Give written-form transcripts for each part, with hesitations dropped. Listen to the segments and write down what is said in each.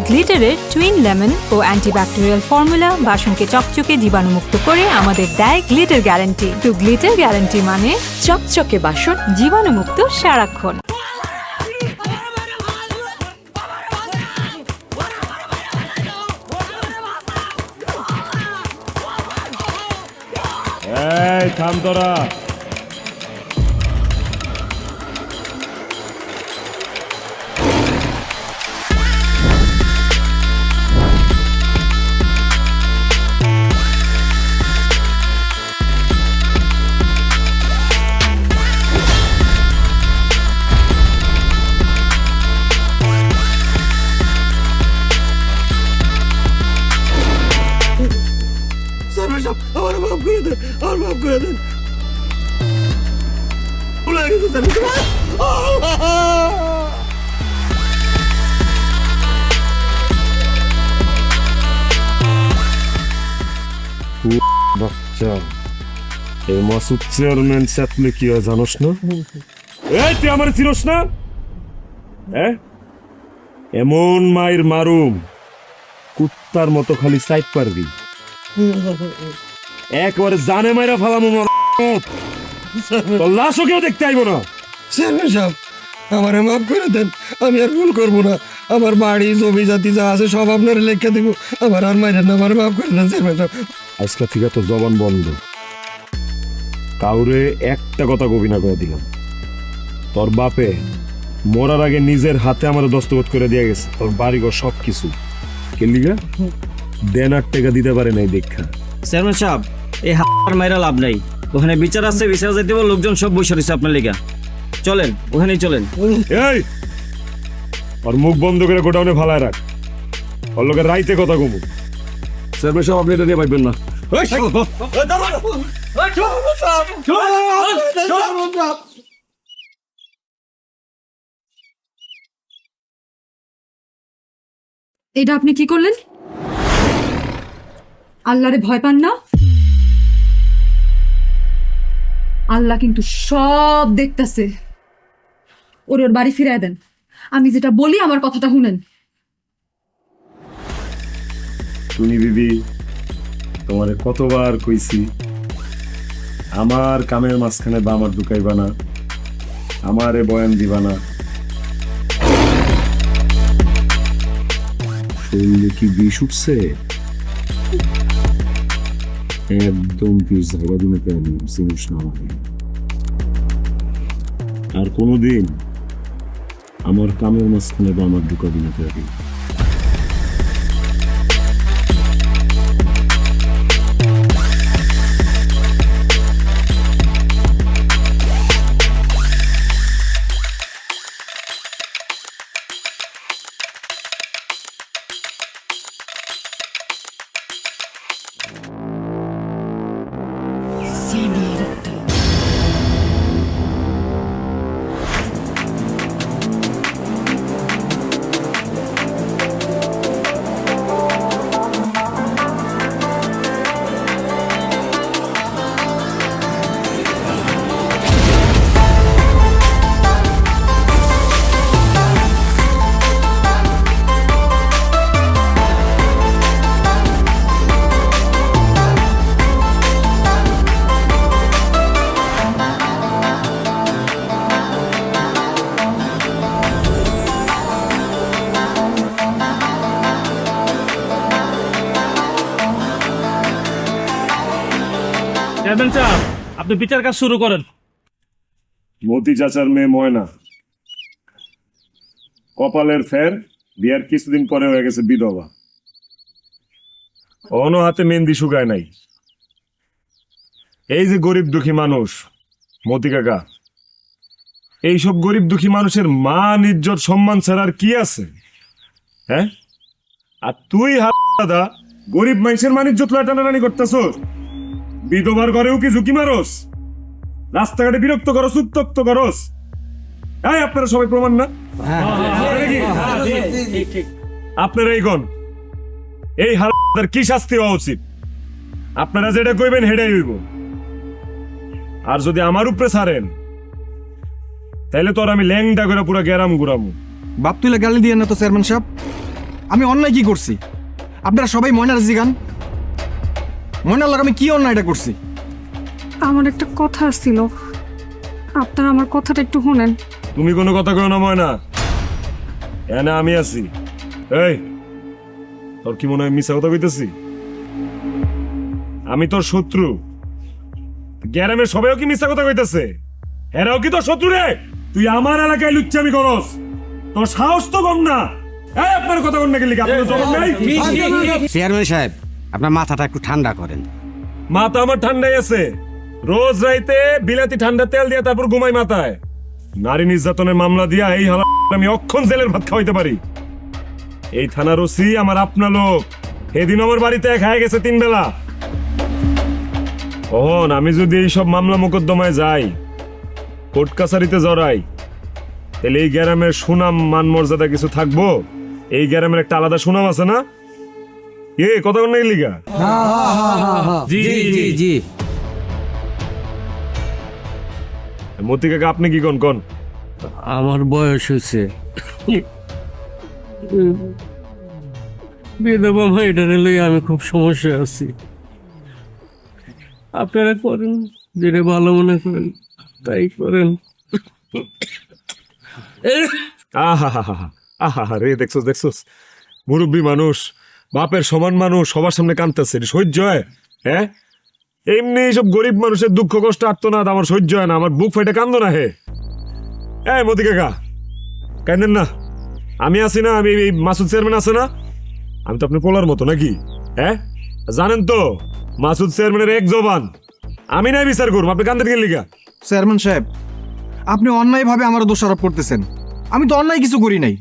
গ্লিটারের twin lemon ও antibacterial formula বাসনকে চকচকে জীবাণুমুক্ত করে আমাদের দেয় গ্লিটার গ্যারান্টি। তো গ্লিটার গ্যারান্টি মানে চকচকে বাসন, জীবাণুমুক্ত সারাক্ষণ। এই থাম তোরা। আমার মাফ করে দেন, আমার মাফ করে দেন। ভুলে গেছি বাচ্চা, এই মাসুদ চেয়ারম্যান চাপলে কি হয় জানোস না? এই তুই আমার চিনোস না? হ্যাঁ, এমন মায়ের মারুম কুত্তার মতো খালি সাইড পারবি, একবারে জানে মাইরা ফালামো। তোর লাশও কেউ দেখতে আইব না। চেয়ারম্যান সাহেব, আমারে মাফ করে দেন, আমি আর ভুল করবো না। আমার বাড়ি জমি জাতি যা আছে সব আপনার লেখা দিব। আমার আর মাইরেন না, আমার মাফ করে দেন চেয়ারম্যান সাহেব। আজকে থেকে তোর জবান বন্ধ, কাউরে একটা কথা কবি না করে দিলাম। তোর বাপে মরার আগে নিজের হাতে আমার দস্তখত করে দিয়ে গেছে তোর বাড়িঘর সব কিছু। কেলিগা দেনার টাকা দিতে পারে নাই দেখা। চেয়ারম্যান সাহেব, এই হার মাইরা লাভ নাই। ওখানে বিচার আছে, বিচার যাইতে হবে, লোকজন সব বসে রয়েছে আপনার লেগা। চলেন, ওখানেই চলেন। এই ওর মুখ বন্ধ করে গোডাউনে ফালায় রাখ, ওর লোকের রাইতে কথা কমু। চেয়ারম্যান সাহেব, আপনি এটা নিয়ে পাইবেন না। এটা আপনি কি করলেন? আল্লাহরে ভয় পান না? আল্লাহ কিন্তু সব দেখতেছে। ওর বাড়ি ফিরায় দেন। আমি যেটা বলি আমার কথাটা শুনেন। তুমি বিবি, তোমারে কতবার কইছি আমার কামের মাঝখানে বামার ঢুকাইবা না, আমারে বয়ান দিবা না। শরীরে কি বিষ উঠছে? একদম বিষ ঝাড়া দিনে জিনিস না আমাকে। আর কোনোদিন আমার কামের মাঝখানে বামার ঢুকাবি না পেয়ে। চেয়ারম্যান সাহেব, আপনি বিচার কাজ শুরু করেন। মতি চাচার মেয়ে ময়না কপালের ফের, বিয়ার কিছুদিন পরে হয়ে গেছে বিধবা। অন্য হাতে মেহেন্দি শুকায় নাই। এই যে গরিব দুঃখী মানুষ মতি কাকা, এইসব গরিব দুঃখী মানুষের মান ইজ্জত সম্মান ছাড়া আর কি আছে? হ্যাঁ, আর তুই দাদা গরিব মানুষের মান ইজ্জত টানাটানি করতেছস, বিধবার ঘরেও কি ঝুঁকি মারস, রাস্তাঘাটে বিরক্ত করস, উত্তক্ত করস। হ্যাঁ, আপনারা সবাই প্রমাণ না? আপনারা এইগণ এই হারাদার কি শাস্তি হওয়া উচিত? আপনারা যেটা কইবেন হেডাই হইব। আর যদি আমার উপরে ছাড়েন তাইলে তো আর আমি ল্যাংডা করে পুরো গ্যারাম ঘুরামু। বাপ তুলে গালি দিয়ে না তো চেয়ারম্যান সাহেব। আমি অন্যায় কি করছি? আপনারা সবাই ময়নার জিগান, ময়নার লাগে আমি কি অন্যায়টা করছি? আমার একটা কথা ছিল, আপনারা আমার কথাটা একটু শুনেন। তুমি কোনো কথা কও না ময়না, এনে আমি আছি। এই তোর কি মনে হয় মিছা কথা কইতেছি? আমি তোর শত্রু, গ্যারামের সবাইও কি মিছা কথা কইতেছে? এরাও কি তোর শত্রু রে? তুই আমার এলাকায় লুচ্চামি করস, তোর সাহস তো কম না। এই আপনার কথা কন না গেলি আপনার জবাব নাই? চেয়ারম্যান সাহেব, আপনার মাথাটা একটু ঠান্ডা করেন। মাথা আমার ঠান্ডাই আছে, রোজ রাইতে বিলাতি ঠান্ডা তেল দিয়ে তারপর ঘুমাই মাথায়। নারী নির্যাতনের মামলা দিয়া এই হালা আমি অক্ষণ জেলের ভাত খাওয়াইতে পারি। এই থানার ওসি আমার আপনা লোক, এদিন আমার বাড়িতে খায় গেছে 3 বেলা। ওহন আমি যদি এইসব মামলা মোকদ্দমায় যাই, কোর্ট কাছারিতে জড়াই, তাহলে এই গ্রামের সুনাম মান মর্যাদা কিছু থাকবো? এই গ্রামের একটা আলাদা সুনাম আছে না? এ কথা কন না লিগা? জি জি জি। মতি কাকা আপনি কি কন কন? আমার বয়স হয়েছে, বিধবা মেয়েটারে লই আমি খুব সমস্যায় আছি। আপনারা করেন যেটা ভালো মনে করেন তাই করেন। আহা রে, দেখছোস দেখছোস, মুরব্বী মানুষ, বাপের সমান মানুষ সবার সামনে কাঁদতেছে, সহ্য হয়? হ্যাঁ, এমনি সব গরিব মানুষের দুঃখ কষ্ট আর্তনাদ আমার সহ্য হয় না, আমার বুক ফেটে কান্দো না হে। এই মতি কাকা কাঁদেন না, আমি আছি না, আমি এই মাসুদ চেয়ারম্যান আছে না, আমি তো আপনার পোলার মতো নাকি? হ্যাঁ জানেন তো, মাসুদ চেয়ারম্যানের এক জবান, আমি নাই বিচার করবো, আপনি কান্দেন গেলি লিগা? চেয়ারম্যান সাহেব, আপনি অন্যায়ভাবে আমার দোষারোপ করতেছেন। আমি তো অন্যায় কিছু করি নাই।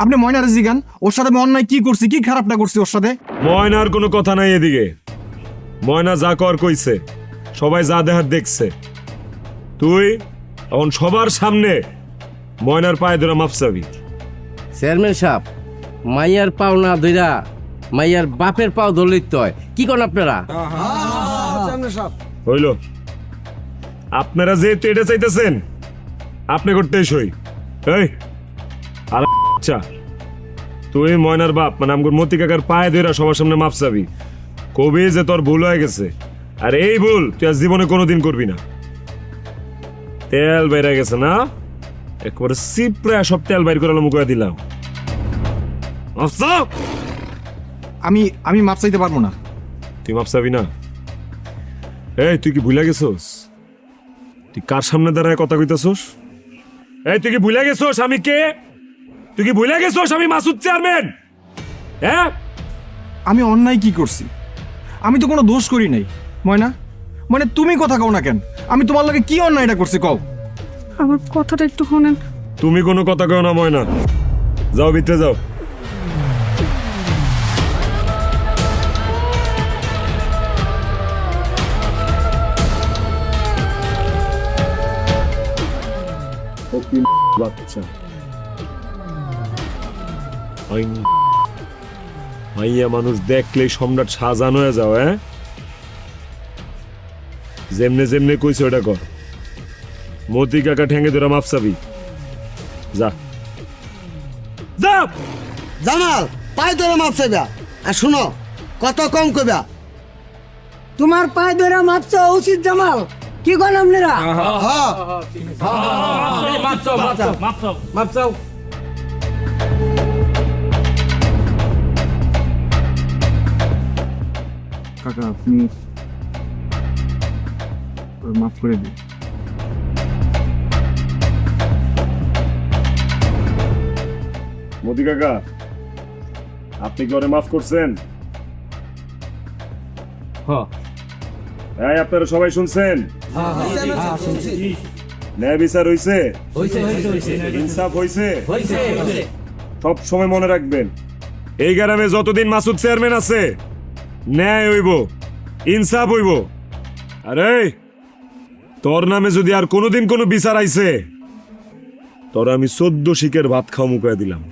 আপনি ময়নার জিগান, ওর সাথে আমি অন্যায় কি করছি, কি খারাপটা করছি ওর সাথে? ময়নার কোনো কথা নাই এদিকে। ময়না যা কর কইছে, সবাই যা দেখার দেখছে। তুই এখন সবার সামনে ময়নার পায়ে ধরে মাপ চাবি। চেয়ারম্যান সাহেব, মাইয়ার পাও না ধইরা মাইয়ার বাপের পাও ধরলেই তো হয়। কি করেন আপনারা? হইল, আপনারা যেহেতু এটা চাইতেছেন, আপনি করতেই সই। এই আচ্ছা, তুই ময়নার বাপ মানে আমগুর মতি কাকার পায়ে ধরে সবার সামনে মাপ চাবি, কবি যে তোর ভুল হয়ে গেছে, আর এই ভুল তুই আজ জীবনে কোনোদিন করবি না। তেল বেড়ে গেছে না, একবারে সিপ্রে সব তেল বাইর করে মুখে দিলাম। আমি মাপ চাইতে পারবো না। তুই মাপ চাবি না? এই তুই কি ভুলে গেছোস? তুই কার সামনে দাঁড়ায় কথা কইতেছোস? এই তুই কি ভুলে গেছোস আমি কে? তুই কি ভুলে গেছোস আমি মাসুদ চেয়ারম্যান? হ্যাঁ, আমি অন্যায় কি করছি? আমি তো কোনো দোষ করি নাই। ময়না, মানে তুমি কথা কও না কেন? আমি তোমার লগে কি অন্যায়টা করছি কও? আমার কথাটা একটু শুনেন। তুমি কোনো কথা কও না ময়না, যাও ভিতরে যাও। বাচ্চা মাইয়া মানুষ দেখলেই সম্রাট শাহজাহান হয়ে যাও। হ্যাঁ, যেমনে যেমনে কইছে ওটা কর। মতি কাকা ঠেঙ্গে ধরে মাপ চাবি, যা যা। জামাল পায়ে ধরে মাপ চাইবা, আর শুনো কত কম কইবা। তোমার পায়ে ধরে মাপ চাওয়া উচিত জামাল, কি কোন আপনারা? মাপ চাও। কাকা আপনি মাফ করে দিন। মোদি কাকা, আপনি কি ওরে মাফ করছেন? হ্যাঁ, আপনারা সবাই শুনছেন? ন্যায় বিচার হইছে, ইনসাফ হইছে। সব সময় মনে রাখবেন, এই গ্রামে যতদিন মাসুদ চেয়ারম্যান আছে, ন্যায় হইব, ইনসাফ হইব। আরে তোর নামে যদি আর কোনোদিন কোনো বিচার আইছে, তোর আমি 14 শিকের ভাত খাওয়া মুখায় দিলাম।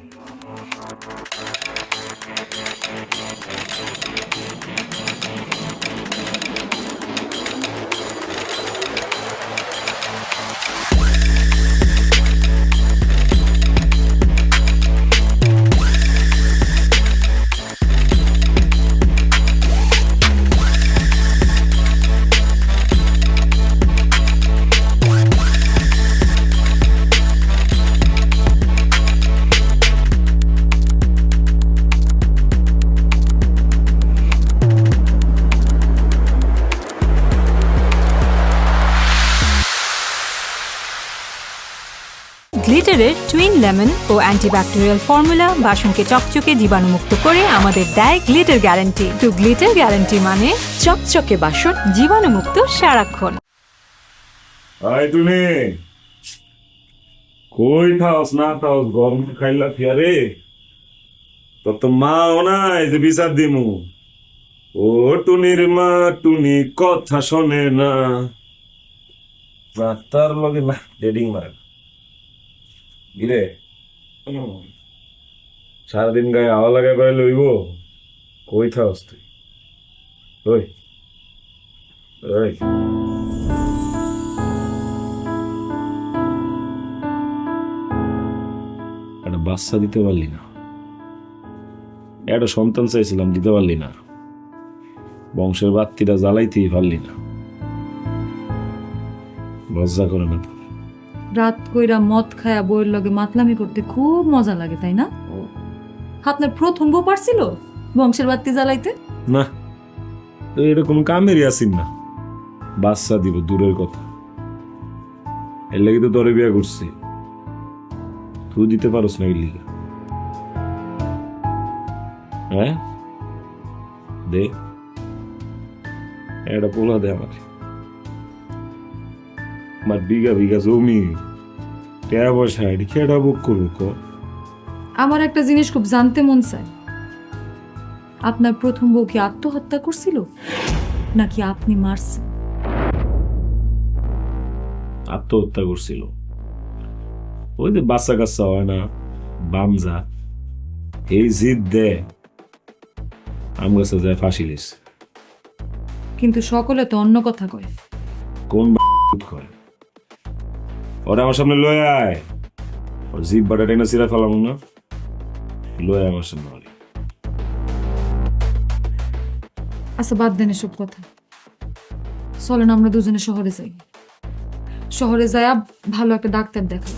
গ্লিটারের টুইন লেমন ও অ্যান্টিব্যাকটেরিয়াল ফর্মুলা বাসনকে চকচকে জীবাণুমুক্ত করে আমাদের দেয় গ্লিটার গ্যারান্টি। তো গ্লিটার গ্যারান্টি মানে চকচকে বাসন, জীবাণুমুক্ত সারাক্ষণ। আয় তুমি কই থাকস না থাকস গরম খাইলা ফিয়ারে তোর তো মাও নাই যে বিচার দিমু। ও টুনির মা টুনি কথা শোনে না, তার লগে না ডেডিং মার গিরে সারাদিন গায়ে হাওয়া লাগাই বেড়াই লইব। কই থাকস তুই? ওই ওই একটা বাচ্চা দিতে পারলি না, একটা সন্তান চাইছিলাম দিতে পারলি না, বংশের বাত্তিটা জ্বালাইতেই পারলি না। লজ্জা করে না? রাত কইরা মদ খায়া বইয়ের লগে মাতলামি করতে খুব মজা লাগে, তাই না? আপনার প্রথম বউ পারছিল বংশের বাতি জ্বালাইতে? না, এরকম কামেরই আসিন না। বাচ্চা দিব দূরের কথা, এর লাগি তো তোরে বিয়া করছি। তুই দিতে পারস না এই লিগা? হ্যাঁ দে, একটা পোলা দে আমাকে। আমার বিঘা বিঘা জমি, টাকা পয়সা এটি খেটা বুক করবো ক? আমার একটা জিনিস খুব জানতে মন চায়, আপনার প্রথম বউ কি আত্মহত্যা করছিল নাকি আপনি মারছেন? আত্মহত্যা করছিল। ওই যে বাচ্চা কাচ্চা হয় না, বামজা, এই জিদ দে আম গাছে যায় ফাঁসি লিস। কিন্তু সকলে তো অন্য কথা কয়। কোন কয়? ওরা আমার সামনে লয়ে আয়, ওর জিভ বাটা টেনে সিরা ফেলাম না, লয়ে আয় আমার সামনে। আচ্ছা বাদ দেন এসব কথা, চলেন আমরা দুজনে শহরে যাই। শহরে যাইয়া ভালো একটা ডাক্তার দেখা।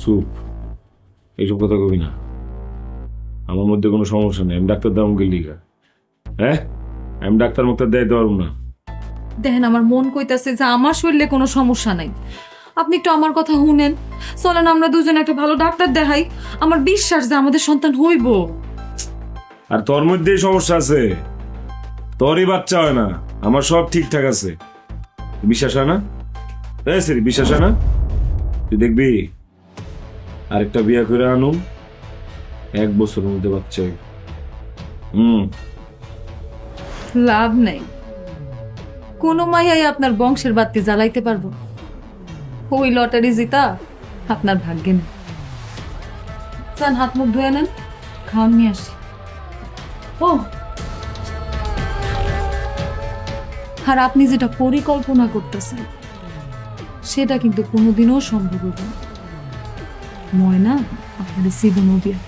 চুপ, এইসব কথা কবি না। আমার মধ্যে কোনো সমস্যা নেই, আমি ডাক্তার দাম গেলি গা। হ্যাঁ, আমি ডাক্তার মুক্তার দেখাইতে পারবো না। দেখেন আমার মন কইতাছে যে আমার শরীরে কোনো সমস্যা নাই, আপনি একটু আমার কথা শুনেন। চলেন আমরা দুজনে একটা ভালো ডাক্তার দেখাই, আমার বিশ্বাস যে আমাদের সন্তান হইব। আর তোর মধ্যেই সমস্যা আছে, তোরই বাচ্চা হয় না, আমার সব ঠিকঠাক আছে। বিশ্বাস হয় না? বিশ্বাস হয় না? তুই দেখবি আরেকটা বিয়া করে আনুম, 1 বছরের মধ্যে বাচ্চা হইব। লাভ নাই, কোনো মাইয়াই আপনার বংশের বাতি জ্বালাইতে পারবো না। ওই লটারি জিতা আপনার ভাগ্যে নেই। চান হাত মুখ ধুয়ে নেন, খাওয়ান নিয়ে আসি। ও আর আপনি যেটা পরিকল্পনা করতেছেন সেটা কিন্তু কোনোদিনও সম্ভব হবে না। ময়না আপনাদের জীবনও বিয়া।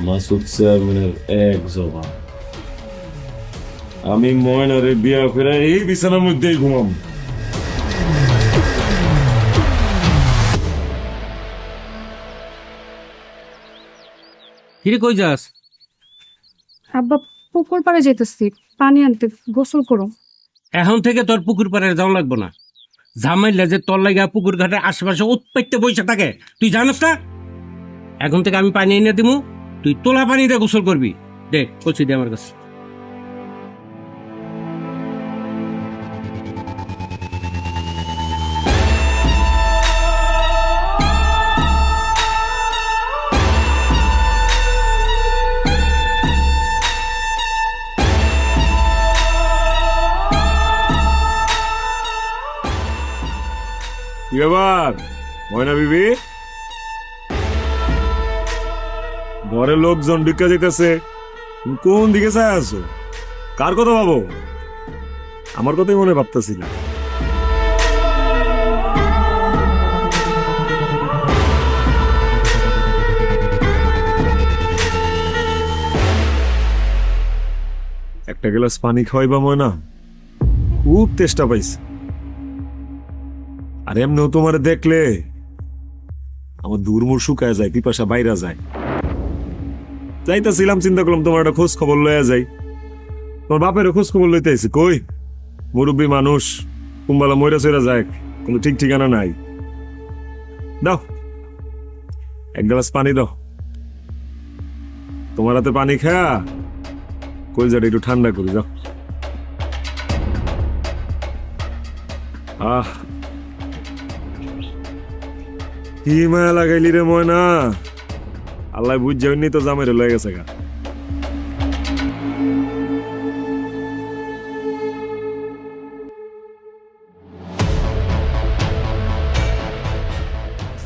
মাসুদ চেয়ারম্যানের এক জবাব, আমি ময়নারে বিয়া করে এই বিছানার মধ্যেই ঘুমাম। কিরে কই যাস? আব্বা পুকুর পাড়ে যেতেছি পানি আনতে, গোসল করো। এখন থেকে তোর পুকুর পাড়ে যাওয়া লাগবো না। ঝামেলা যে তোর লাগা পুকুর ঘাটের আশেপাশে উৎপাইতে বসে থাকে, তুই জানিস না? এখন থেকে আমি পানি এনে দিমু, তুই তোলা পানি দিয়ে গোসল করবি। দে কচি দে আমার কাছে। কি ব্যাপার ময়না বিবি? ঘরের লোকজন ঢুকে যেতেছে, তুমি কোন দিকে চাই আছো? কার কথা ভাবো? আমার কথাই মনে ভাবতেছিল। একটা গ্লাস পানি খাওয়াইবা ময়না? খুব তেষ্টা পাইছে। আর এমনিও তোমার দেখলে আমার দুর্মুর শুকায় যায়, পিপাসা বাইরা যায়। যাইতেছিলাম, চিন্তা করলাম তোমার একটা খোঁজ খবর লইয়া যাই। তোমার বাপেরও খোঁজ খবর লইতে আইছি। কই মুরব্বী মানুষ কুম্বালা ময়রা চইরা যায়, কোনো ঠিক ঠিকানা নাই। দাও এক গ্লাস পানি দাও। তোমার হাতে পানি খা কলজাটা একটু ঠান্ডা করি, যাও। আহ কি মায়া লাগাইলি রে ময়না, আল্লাহ বুঝ যাওনি তো জামাইরে লয়ে গেছে গা।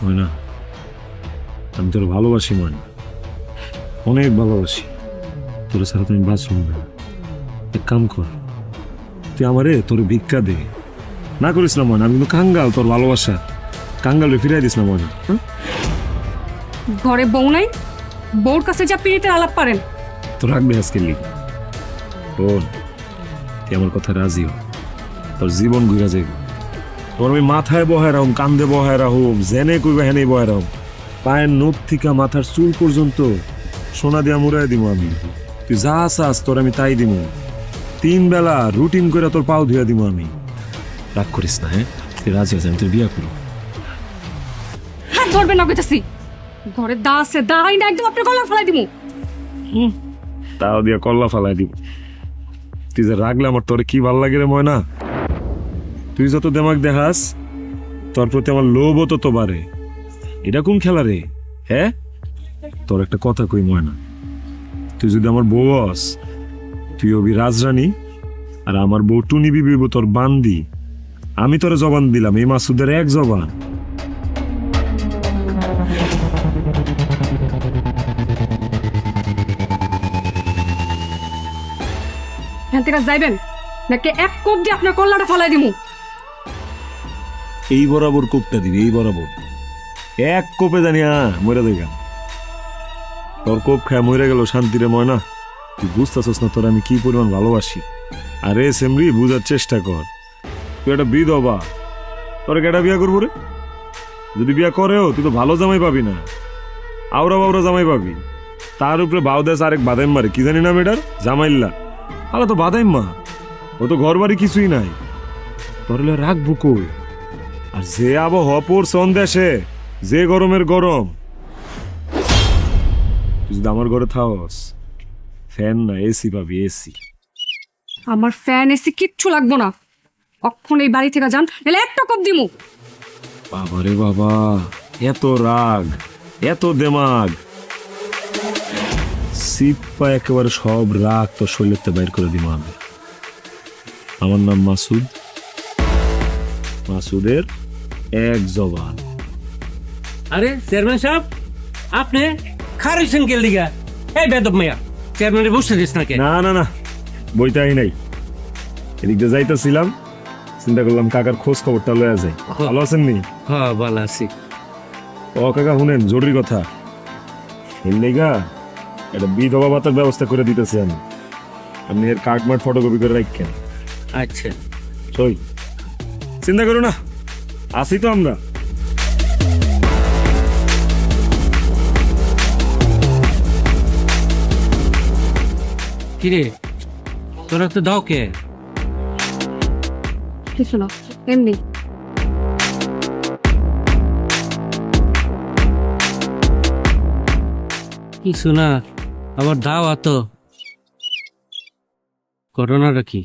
ময়না আমি তোর ভালোবাসি ময়না, অনেক ভালোবাসি তোর ছাড়া তো আমি বাঁচব না। এক কাম কর, তুই আমারে তোর ভিক্ষা দে। না করিস না ময়না, আমি কিন্তু কাঙ্গাল, তোর ভালোবাসা কাঙ্গালে ফিরাই দিস না ময়না। ঘরে বউ নাই, বউর কাছে যা পিড়িতের আলাপ পারেন। তো রাখবি আজকে লিখি বোন, তুই আমার কথা রাজি হ, তোর জীবন ঘুরা যাইব। তোর আমি মাথায় বহায় রাখুম, কান্দে বহায় রাখুম, জেনে কইবা হেনে বহায় রাখুম, পায়ের নখ থেকে মাথার চুল পর্যন্ত সোনা দিয়া মুড়াই দিব আমি। তুই যা চাস তোর আমি তাই দিব, 3 বেলা রুটিন করে তোর পাও ধুয়া দিব আমি। রাগ করিস না, হ্যাঁ তুই রাজি আছে, আমি তোর বিয়া করব। হাত ধরবেন না কইতাছি। ঘরে দা আছে, দা আইনা একদম আপনার গলা ফেলাই দিমু। তাও দিয়া কল্লা ফালাই দিব। তুই যে রাগলে আমার তোর কি ভাল লাগে রে ময়না, তুই যত দেমাগ দেখাস তোর প্রতি আমার লোভও তত বাড়ে। এটা কোন খেলা রে? হ্যাঁ তোর একটা কথা কই ময়না, তুই যদি আমার বউ হস, তুই হবি রাজরানী আর আমার বউ টুনি বিবি তোর বান্দি। আমি তোরে জবান দিলাম, এই মাসুদের এক জবান। এখান থেকে যাইবেন নাকি এক কোপ দিয়ে আপনার কল্লাটা ফেলাই দিমু। এই বরাবর কোপটা দিবি, এই বরাবর এক কোপে জানি মরে দেখা তোর কোপ খায় মরে গেল শান্তিরে ময়না। তুই বুঝতেছস না তোর আমি কি পরিমাণ ভালোবাসি। আরে সেমরি বুঝার চেষ্টা কর, তুই একটা বিধবা, তোর কেটা বিয়া করবো রে? যদি বিয়া করেও তুই তো ভালো জামাই পাবি না, আওরা বাউরা জামাই পাবি। তার উপরে বাউ দেশ আরেক বাদাইম মারে, কি জানি নাম এটার, জামাইল্লা। আলা তো বাদাইম মা, ও তো ঘর বাড়ি কিছুই নাই, তোর রাখবো কই? আর যে আবহাওয়া পড়ছে দেশে, যে গরমের গরম, তুই যদি আমার ঘরে থাকস, ফ্যান না এসি পাবি, এসি। আমার ফ্যান এসি কিচ্ছু লাগবো না, কখন এই বাড়ি থেকে যান এলে একটা কোপ দিমু। বাবারে বাবা, এত রাগ, এত দেমাগ, সিপা একেবারে সব রাগ তোর শরীরতে বাইর করে দিব আমি। আমার নাম মাসুদ, মাসুদের এক জবান। আরে চেয়ারম্যান সাহেব, আপনি খারিছেন কে লিগা? এই বেদব মেয়া, চেয়ারম্যানের বসে দিস না কে? না না না, বইটাই নাই, এদিক দিয়ে যাইতেছিলাম, চিন্তা করলাম কাকার খোঁজ খবরটা লয়া যায়। ভালো আছেন নি? হ্যাঁ ভালো আছি। ও কাকা শুনেন, জরুরি কথা। এর লেগা একটা বিধবা ভাতার ব্যবস্থা করে দিতেছি আমি, আপনি এর কার্ডমার্ট ফটোকপি করে রাখেন। আচ্ছা সই, চিন্তা করো না, আসি তো আমরা। কিরে তোরা তো দাও কে? কিছু না, এমনি। কিছু না, আবার দাও তো। ঘটনাটা কি?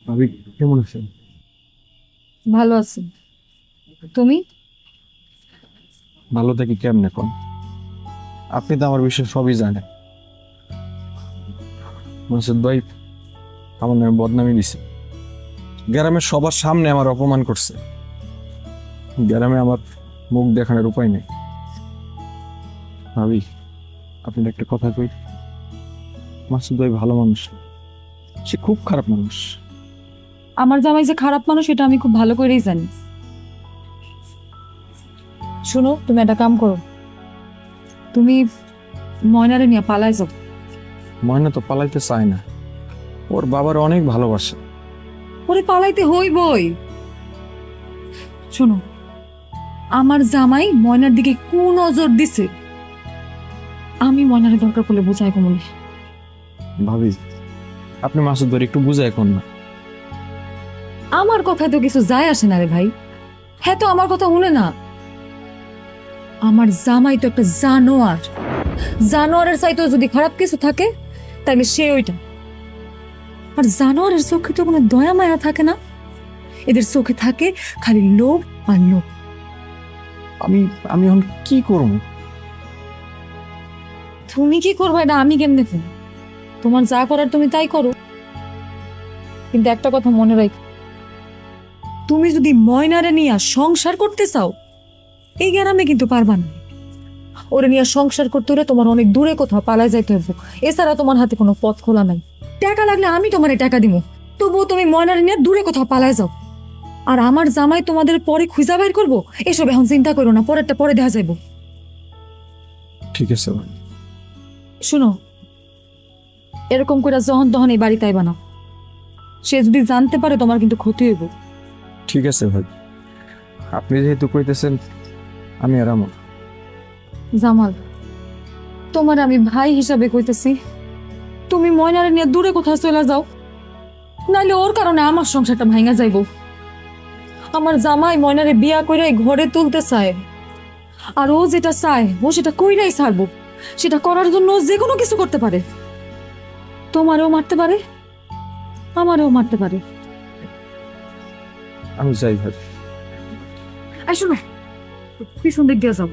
ভাবি কেমন আছেন? ভালো আছি, তুমি? ভালো থাকি কেমনে কোন? আপনি তো আমার বিষয়ে সবই জানেন। মাসুদ ভাই আমার নামে বদনামি দিছে, গ্রামের সবার সামনে আমার অপমান করছে। গ্রামে আমার মুখ দেখানোর উপায় নেই। ভাবি আপনি একটা কথা কই, মাসুদ ভাই ভালো মানুষ না, সে খুব খারাপ মানুষ। আমার জামাই যে খারাপ মানুষ এটা আমি খুব ভালো করেই জানি। শোনো, তুমি একটা কাম করো, তুমি ময়নারে নিয়ে পালাই যাও। ময়না তো পালাইতে চায় না, ওর বাবার অনেক ভালোবাসে। ওরে পালাইতে হইবই। শোনো, আমার জামাই ময়নার দিকে কোন নজর দিছে আমি ময়নারে দরকার পড়লে বুঝাই কমনি। ভাবি আপনি মাসুদ ধরে একটু বুঝাই এখন না। আমার কথায় তো কিছু যায় আসে না রে ভাই, হ্যাঁ তো আমার কথা শুনে না। আমার জামাই তো একটা জানোয়ার, জানোয়ারের চাইতেও যদি খারাপ কিছু থাকে তাহলে সে ওইটা। আর জানোয়ারের চোখে তো কোনো দয়া মায়া থাকে না, এদের চোখে থাকে খালি লোভ আর লোভ। আমি আমি এখন কি করবো? তুমি কি করবে এটা আমি কেমনে করব? তোমার যা করার তুমি তাই করো, কিন্তু একটা কথা মনে রাখ, তুমি যদি ময়নারে নিয়ে সংসার করতে চাও এই গ্রামে কিন্তু পারবা না। ওরে নিয়ে সংসার করতে হলে তোমার অনেক দূরে কোথাও পালায় যাইতে হবে, এছাড়া তোমার হাতে কোনো পথ খোলা নাই। টাকা লাগলে আমি তোমারে টাকা দিব, তবুও তুমি ময়নারে নিয়ে দূরে কোথাও পালায় যাও। আর আমার জামাই তোমাদের পরে খুঁজা বের করবো এসব এখন চিন্তা করো না, পরেরটা পরে দেখা যাইব। ঠিক আছে ভাই। শুনো, এরকম করে যখন তখন এই বাড়িতে আইবা না, সে যদি জানতে পারে তোমার কিন্তু ক্ষতি হইব। ঠিক আছে ভাই, আপনি যেহেতু কইতেছেন আমি আর আমল। জামাল, তোমার আমি ভাই হিসাবে কইতেছি, তুমি ময়নারে নিয়ে দূরে কোথাও চলে যাও, নাইলে ওর কারণে আমার সংসারটা ভাঙা যাইব। আমার জামাই ময়নারে বিয়া করে ঘরে তুলতে চায়, আর ও যেটা চায় ও সেটা কইরাই ছাড়বো। সেটা করার জন্য ও যে কোনো কিছু করতে পারে, তোমারও মারতে পারে আমারও মারতে পারে। আমি যাই ভাই। এই শোনো, পিছন দিক দিয়ে যাও,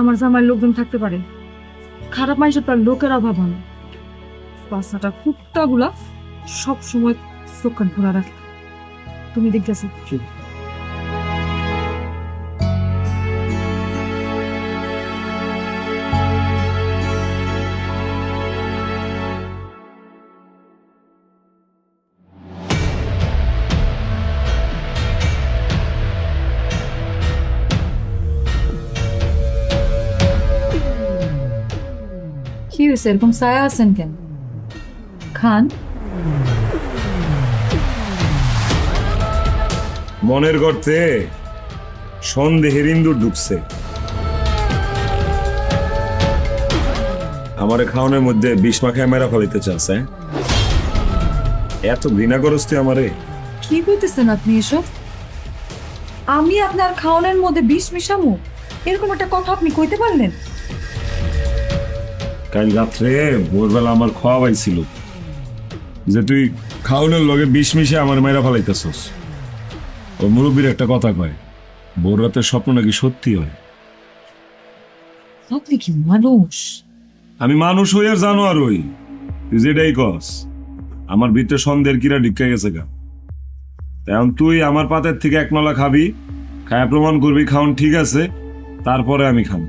আমার জামাইয়ের লোকজন থাকতে পারে, খারাপ মানুষের তার লোকের অভাব হয় না। বাচ্চাটা কুত্তাগুলা সব সময় চোখ কান খোলা রাখে, তুমি দেখতেছো। কি হয়েছে, এরকম ছায়া আছেন কেন? খান। মনের গর্তে সন্দেহের ইন্দুর ঢুকছে। আমারে খাওয়ানোর মধ্যে বিষ মাখায় মেরা ফলাইতে চাস? এত ঘৃণা করস তুই আমারে? কি কইতেছেন আপনি এসব? আমি আপনার খাওয়ানোর মধ্যে বিষ মিশামু এরকম একটা কথা আপনি কইতে পারলেন? কাল রাত্রে ভোরবেলা আমার খাওয়া পাইছিল যে তুই খাওয়ানোর লগে বিষ মিশে আমার মেরা ফলাইতেছস। ও মুরব্বীর একটা কথা কয়, ভোর রাতের স্বপ্ন নাকি সত্যি হয়। আপনি কি মানুষ? আমি মানুষ হই আর জানো আর হই, তুই যেটাই কস আমার ভিতরে সন্দেহের কিরা ঢিক্কা গেছে গা। এখন তুই আমার পাতের থেকে এক নলা খাবি, খায়া প্রমাণ করবি খাওন ঠিক আছে, তারপরে আমি খাবো।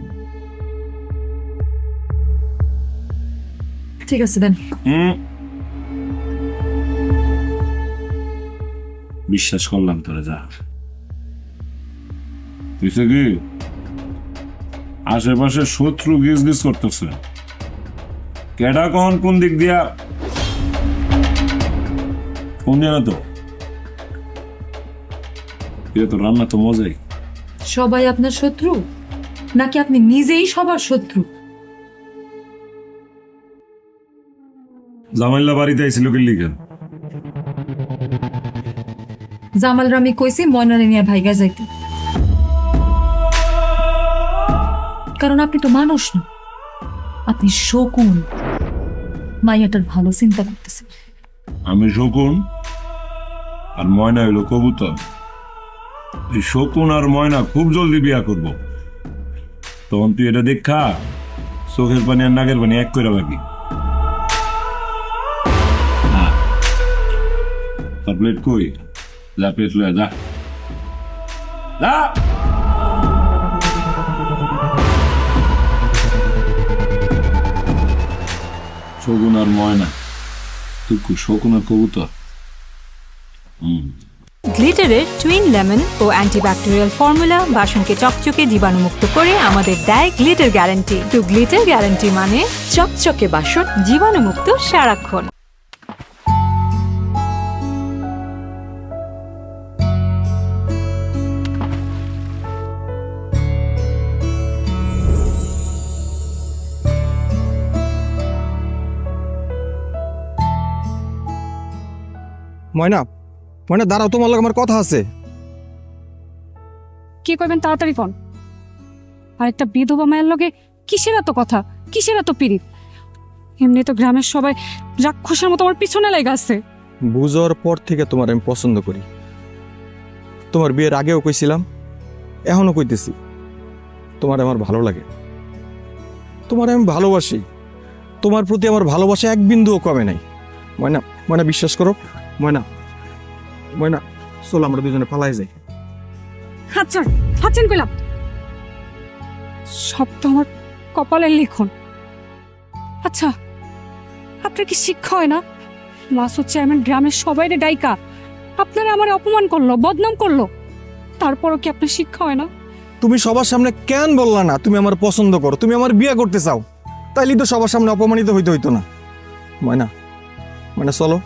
ঠিক আছে দেন। বিশ্বাস করলাম তোরে, যা তুইছে কি আশেপাশে শত্রু গিজ গিজ করতেছে, কেডা কখন কোন দিক দিয়া কোন জানা তো। তো রান্না তো মজাই। সবাই আপনার শত্রু নাকি আপনি নিজেই সবার শত্রু? জামাইল্লা বাড়িতে আইছিল কি লিখেন? জামালরা আমি কইছি ময়নারে নিয়ে ভাইগা যাইতে, কারণ আপনি তো মানুষ না, আপনি শকুন। মাইয়াটার ভালো চিন্তা করতেছেন। আমি শকুন আর ময়না হইল কবুতর। এই শকুন আর ময়না খুব জলদি বিয়া করব, তখন তুই এটা দেখা চোখের পানি আর নাকের পানি এক করে লাগি। প্লেট কই? যা প্লেট লয়ে যা, যা। শকুন আর ময়না, তুই শকুন আর কবুতর। গ্লিটারের টুইন লেমন ও অ্যান্টিব্যাকটেরিয়াল ফর্মুলা বাসনকে চকচকে জীবাণুমুক্ত করে আমাদের দেয় গ্লিটার গ্যারান্টি। তো গ্লিটার গ্যারান্টি মানে চকচকে বাসন, জীবাণুমুক্ত সারাক্ষণ। ময়না ময়না দাঁড়াও, তোমার লগে আমার কথা আছে। কি করবেন তাড়াতাড়ি কন। আর একটা বিধবা মায়ের লগে কিসের এত কথা, কিসের এত পিরিত? এমনি তো গ্রামের সবাই রাক্ষসের মতো আমার পিছনে লেগে আছে। বুঝার পর থেকে তোমার আমি পছন্দ করি। তোমার বিয়ের আগেও কইছিলাম, এখনো কইতেছি, তোমার আমার ভালো লাগে, তোমার আমি ভালোবাসি। তোমার প্রতি আমার ভালোবাসা এক বিন্দুও কমে নাই। ময়না ময়না বিশ্বাস করো, ময়না ময়না চলো আমরা দুজনে পালাই যাই। হাচ্ছেন কইলাম, সব তো আমার কপালের লিখন। আচ্ছা, আপনার কি শিক্ষা হয় না? মাসুদ চেয়ারম্যান গ্রামের সবাই ডাইকা আপনারা আমার অপমান করলো, বদনাম করলো, তারপরও কি আপনার শিক্ষা হয় না? তুমি সবার সামনে কেন বললা না তুমি আমার পছন্দ করো, তুমি আমার বিয়ে করতে চাও? তাইলে তো সবার সামনে অপমানিত হইতে হইতো না। ময়না ময়না চলো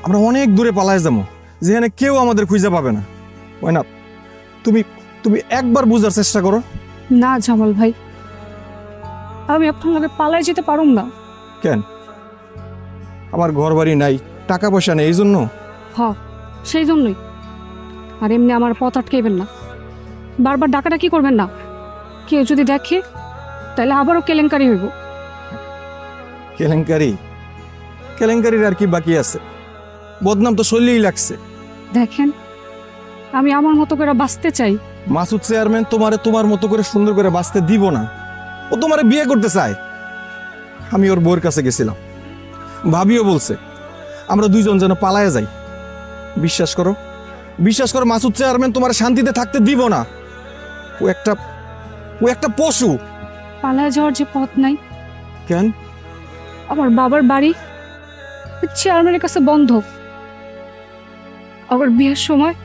আমরা অনেক দূরে পালায় যাবো, যেখানে কেউ আমাদের খুঁজে পাবে না। ময়না তুমি তুমি একবার বুঝার চেষ্টা করো। না জামাল ভাই, আমি আপনার লগে পালায় যেতে পারুম না। কেন? আমার ঘর বাড়ি নাই, টাকা পয়সা নেই, এই জন্য? হ, সেই জন্যই। আর এমনি আমার পথ আটকেবেন না, বারবার ডাকাডাকি করবেন না। কেউ যদি দেখে তাহলে আবারও কেলেঙ্কারি হইব। কেলেঙ্কারি? কেলেঙ্কারির আর কি বাকি আছে? বদনাম তো শৈলেই লাগছে। দেখেন, আমি আমার মতো করে বাঁচতে চাই। মাসুদ চেয়ারম্যান তোমারে তোমার মতো করে সুন্দর করে বাঁচতে দিব না, ও তোমারে বিয়ে করতে চায়। আমি ওর বউয়ের কাছে গেছিলাম, ভাবিও বলছে আমরা দুইজন যেন পালায়া যাই। বিশ্বাস করো, বিশ্বাস করো, মাসুদ চেয়ারম্যান তোমার শান্তিতে থাকতে দিব না। ও একটা পশু। পালায় যাওয়ার যে পথ নাই। কেন? আমার বাবার বাড়ি চেয়ারম্যানের কাছে বন্ধক। আবার বিয়ের সময়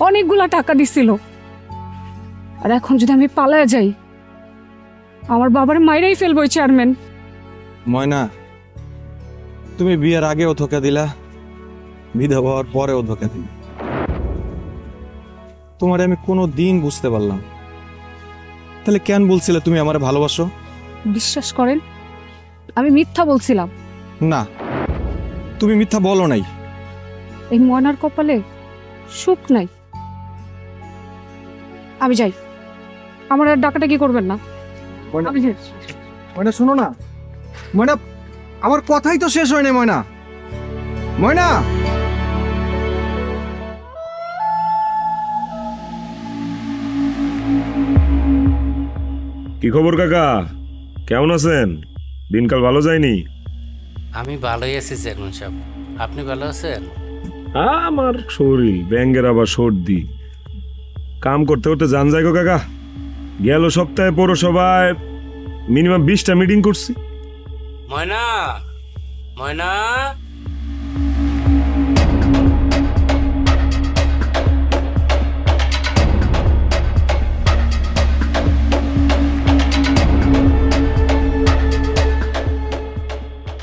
অনেকগুলা টাকা দিছিল, আর এখন যদি আমি পালায় যাই আমার বাবার মাইরাই ফেলবো চেয়ারম্যান। ময়না, তুমি বিয়ের আগেও ধোকা দিলা, বিধবা হওয়ার পরেও ধোকা দিলা। তোমারে আমি কোনো দিন বুঝতে পারলাম, তাহলে কেন বলছিলে তুমি আমারে ভালোবাসো? বিশ্বাস করেন, আমি মিথ্যা বলছিলাম। না, তুমি মিথ্যা বলো নাই। এই ময়নার কপালে সুখ নাই। আমি যাই, আমার আর ডাকাডাকি করবেন না। আমি যাই। ময়না শোনো না, ময়না আমার কথাই তো শেষ হয় না। ময়না ময়না কি খবর কাকা, কেমন আছেন? দিনকাল ভালো যায়নি? আমি ভালোই আছি চেয়ারম্যান সাহেব, আপনি ভালো আছেন? আমার শরীর ব্যাঙ্গের আবার সর্দি, কাম করতে করতে জান যায় গো কাকা। গেল সপ্তাহে পৌরসভায় মিনিমাম 20টা মিটিং করছি। ময়না, ময়না,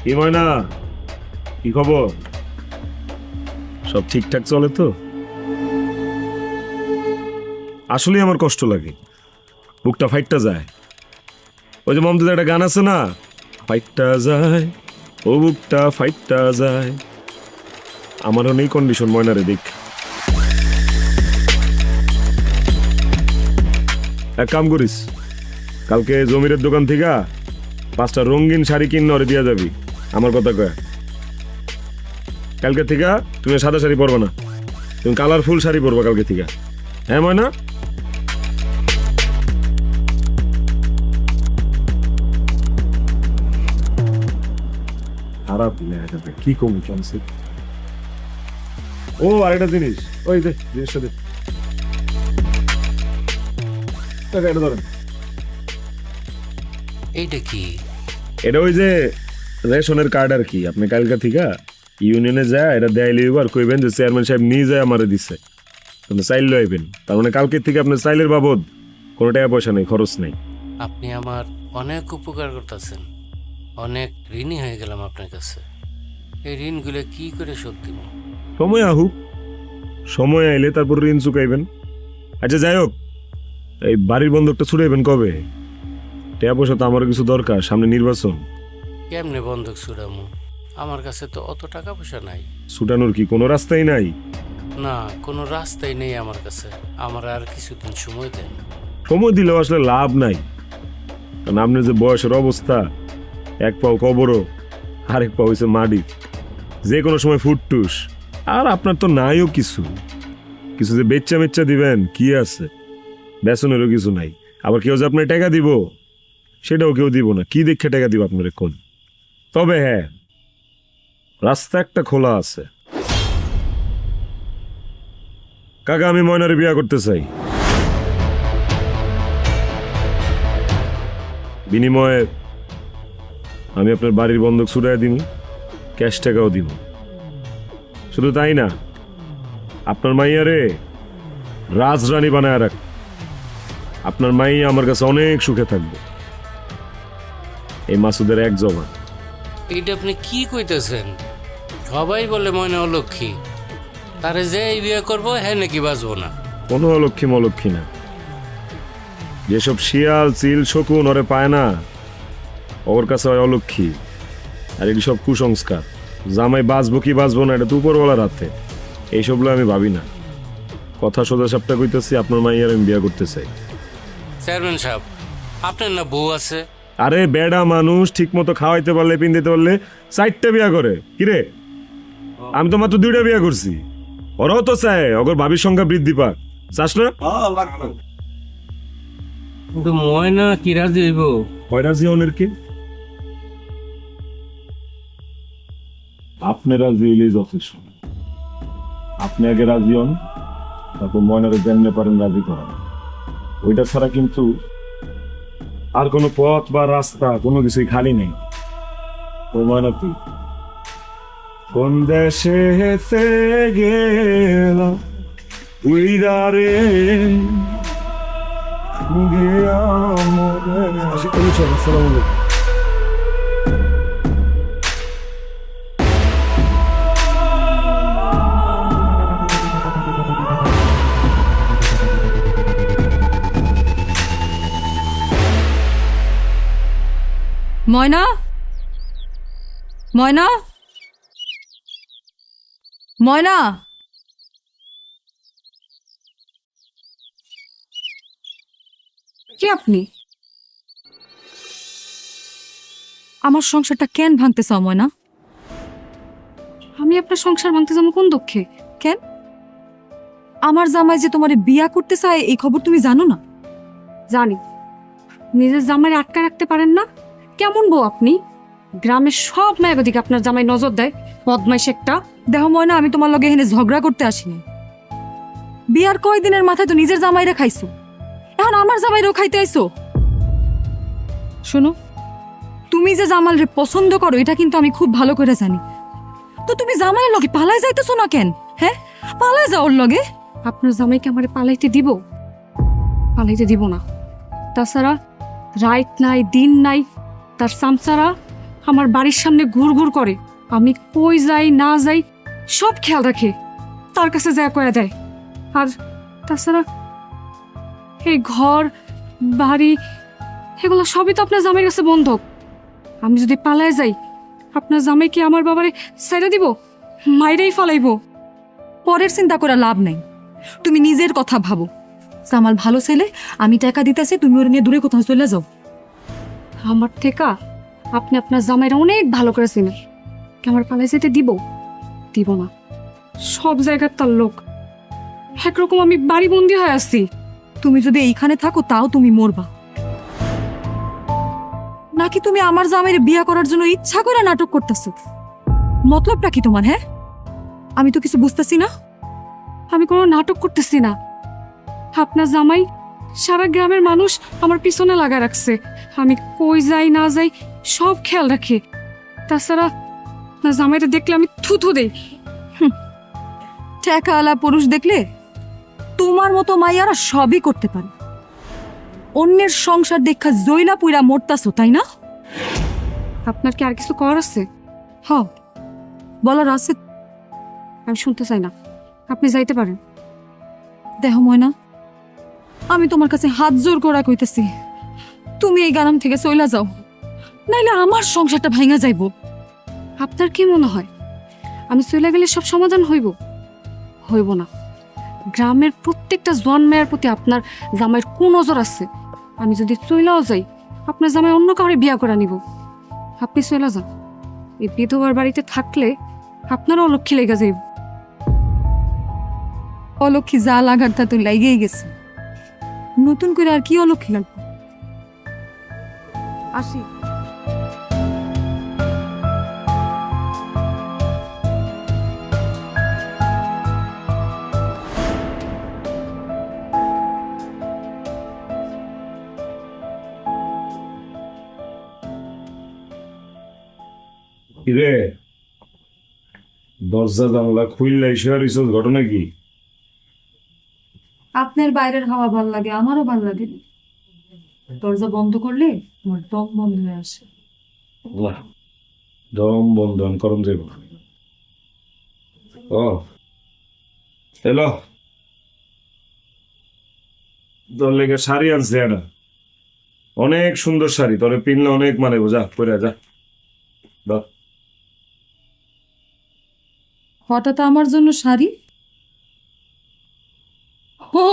কি ময়না, কি খবর? সব ঠিকঠাক চলে তো? আসলে আমার কষ্ট লাগে, বুকটা ফাইটটা যায়। ওই যে মমতাজের একটা গান আছে না, ফাইটটা যায় ও বুকটা ফাইটটা যায়। আমারও নেই কন্ডিশন ময়নারে দেখ। এক কাম করিস, কালকে জমিরের দোকান থেকে 5টা রঙিন শাড়ি কিনে ওরে দিয়া যাবি। আমার কথা কয়, কালকে থেকে তুমি সাদা শাড়ি পরবা না, তুমি কালারফুল শাড়ি পরবা কালকে থেকে। হ্যাঁ ময়না? খারাপ কি কমে চলছে। ও আরেকটা জিনিস, ওই দে জিনিসটা দে, এটা ধরেন। এইটা কি? এটা ওই যে রেশনের কার্ড আর কি। আপনি কালকা থেকে ইউনিয়নে যায় এটা দেয় লিব আর কইবেন যে চেয়ারম্যান সাহেব নিয়ে যায় আমারে দিছে, আপনি চাইল লইবেন। তার মানে কালকে থেকে আপনার চাইলের বাবদ কোনো টাকা পয়সা নেই, খরচ নেই। আপনি আমার অনেক উপকার করতেছেন, অনেক ঋণী হয়ে গেলাম আপনার কাছে। এই ঋণগুলো কি করে শোধ দিব? সময় আহুক, সময় আইলে তারপর ঋণ চুকাইবেন। আচ্ছা যাই হোক, এই বাড়ির বন্ধকটা ছুড়াইবেন কবে? টাকা পয়সা তো আমার কিছু দরকার, সামনে নির্বাচন। কেমনে বন্ধক ছুড়ামো? আমার কাছে তো অত টাকা পয়সা নাই। ছুটানোর কি কোনো রাস্তাই নাই? না, কোনো রাস্তাই নেই আমার কাছে। আমার আর কিছুদিন সময় দেন। সময় দিলেও আসলে লাভ নাই, কারণ আপনার যে বয়সের অবস্থা, এক পাও কবরও, আরেক পাও হয়েছে মাটি, যে কোনো সময় ফুটটুস। আর আপনার তো নাইও কিছু, কিছু যে বেচ্চা মেচ্চা দিবেন কি আছে? বেসনেরও কিছু নাই। আবার কেউ যে আপনার টাকা দিব সেটাও কেউ দিব না। কি দেখে টাকা দিব আপনার কোন? তবে হ্যাঁ, রাস্তা একটা খোলা আছে। কাকা, আমি ময়নারে বিয়া করতে চাই। বিনিময়ে আমি আপনার বাড়ির বন্ধক ছুটাই দিব, ক্যাশ টাকাও দিব। শুধু তাই না, আপনার মাইয়ারে রাজরানী বানায় রাখ। আপনার মাইয়া আমার কাছে অনেক সুখে থাকবে। এই মাসুদের এক জমা। এইটা আপনি কি কইতেছেন? সবাই বলে ময়না অলক্ষী, তারে যে এই বিয়ে করবো হ্যাঁ নাকি বাঁচবো না। কোনো অলক্ষী মলক্ষী না। যেসব শিয়াল চিল শকুন ওরে পায় না, ওর কাছে হয় অলক্ষী। আর এটি সব কুসংস্কার। জামাই বাঁচবো কি বাঁচবো না এটা তো উপরওয়ালার হাতে। এইসবগুলো আমি ভাবি না। কথা সোজা সাপটা কইতেছি, আপনার মাইয়ার আমি বিয়া করতে চাই। চেয়ারম্যান সাহেব, আপনার না বউ আছে? আরে বেডা মানুষ ঠিক মতো খাওয়াইতে পারলে পিন্দিতে পারলে 4টা বিয়া করে। কিরে, আমি তো মাত্র 2টা বিয়া করছি। ওরাও তো চায় অগর ভাবির সংখ্যা বৃদ্ধি পাক। চাস না? কিন্তু ময়না কি রাজি হইব? রাজি হনের কি? আপনি রাজি হইলেই যথেষ্ট। আপনি আগে রাজি হন, তারপর ময়নারে জানতে পারেন রাজি করেন। ওইটা ছাড়া কিন্তু আর কোনো পথ বা রাস্তা কোনো কিছুই খালি নেই। ও ময়না, তুই কোন দেশে হেসে গেলাম উইরারে গিয়া মরে। আসসালামু আলাইকুম। ময়না, ময়না, ময়না। কে আপনি? আমার সংসারটা কেন ভাঙতে চাও ময়না? আমি আপনার সংসার ভাঙতে যাবো কোন দুঃখে? কেন? আমার জামাই যে তোমার বিয়া করতে চায় এই খবর তুমি জানো না? জানি। নিজের জামাই আটকা রাখতে পারেন না? কেমন বউ আপনি? গ্রামের সব মেয়ের দিকে আপনার জামাই নজর দেয়। বদমাইশ একটা। দেখো ময়না, আমি তোমার লগে এখানে ঝগড়া করতে আসিনি। বিয়ার কয়দিনের মাথায় তো নিজের জামাইরে খাইছো, এখন আমার জামাইরেও খাইতে আইছো। শোনো, তুমি যে জামাইরে পছন্দ করো এটা কিন্তু আমি খুব ভালো করে জানি। তো তুমি জামাইয়ের লগে পালাই যাইতেছো না কেন? হ্যাঁ, পালাই যাও ওর লগে। আপনার জামাইকে আমারে পালাইতে দিব? পালাইতে দিব না। তাছাড়া রাত নাই দিন নাই তার সামসারা আমার বাড়ির সামনে ঘুর ঘুর করে। আমি কই যাই না যাই সব খেয়াল রাখে, তার কাছে যা করে দেয়। আর তাছাড়া এই ঘর বাড়ি এগুলো সবই তো আপনার জামাইয়ের কাছে বন্ধক। আমি যদি পালায় যাই আপনার জামাই কি আমার বাবারে ছেড়ে দিব? মাইরেই ফালাইব। পরের চিন্তা করে লাভ নাই, তুমি নিজের কথা ভাবো। জামাল ভালো ছেলে, আমি টাকা দিতেছি, তুমি ওর নিয়ে দূরে কোথাও চলে যাও। আমার থেকে আপনি আপনার জামাইরা অনেক ভালো করে চিনেন। আমার পালাই যেতে দিব? দিব না। সব জায়গার তার লোক একরকম। আমি বাড়ি বন্দি হয়ে আসছি। তুমি যদি এইখানে থাকো তাও তুমি মরবা। নাকি তুমি আমার জামাইরে বিয়ে করার জন্য ইচ্ছা করে নাটক করতেছো? মতলবটা কি তোমার? হ্যাঁ, আমি তো কিছু বুঝতেছি না। আমি কোনো নাটক করতেছি না। আপনার জামাই সারা গ্রামের মানুষ আমার পিছনে লাগা রাখছে। আমি কই যাই না যাই সব খেয়াল রাখি। তাছাড়া না জামাইটা দেখলে আমি থুথু দেই। টাকাওয়ালা পুরুষ দেখলে তোমার মতো মাইয়ারা সবই করতে পারে। অন্যের সংসার দেখা জইলা পুইরা মরতাছো, তাই না? আপনার কি আর কিছু করার আছে? হ্যাঁ, বলার আছে। আমি শুনতে চাই না, আপনি যাইতে পারেন। দেখো ময়না, আমি তোমার কাছে হাত জোর করা কইতেছি, তুমি এই গ্রাম থেকে চইলা যাও, নাইলে আমার সংসারটা ভাঙা যাইব। আপনার কি মনে হয় আমি চলে গেলে সব সমাধান হইব না। গ্রামের প্রত্যেকটা জোয়ান মেয়ের প্রতি আপনার জামাইয়ের কোন নজর আছে। আমি যদি চলেও যাই আপনার জামাই অন্য কাউরে বিয়া করে নিব। আপনি চলে যান, এই বিধবার বাড়িতে থাকলে আপনারও অলক্ষী লেগে যাইব। অলক্ষী যা লাগার তা তো লাগেই গেছে, নতুন করে আর কি অলক্ষী লাগবে। আসি। কিরে দরজা জানলা খুললে এসে ঘটনা কি? আপনার বাইরের হাওয়া ভাল লাগে, আমারও ভাল লাগে। দরজা বন্ধ করলে আমার দম বন্ধ হয়ে আসে। দম বন্ধন করম যাইব। ও এলো তোর লেগে শাড়ি আনছে একটা, অনেক সুন্দর শাড়ি, তোরে পিনলে অনেক মানে যা পরে যা। হঠাৎ আমার জন্য শাড়ি? ও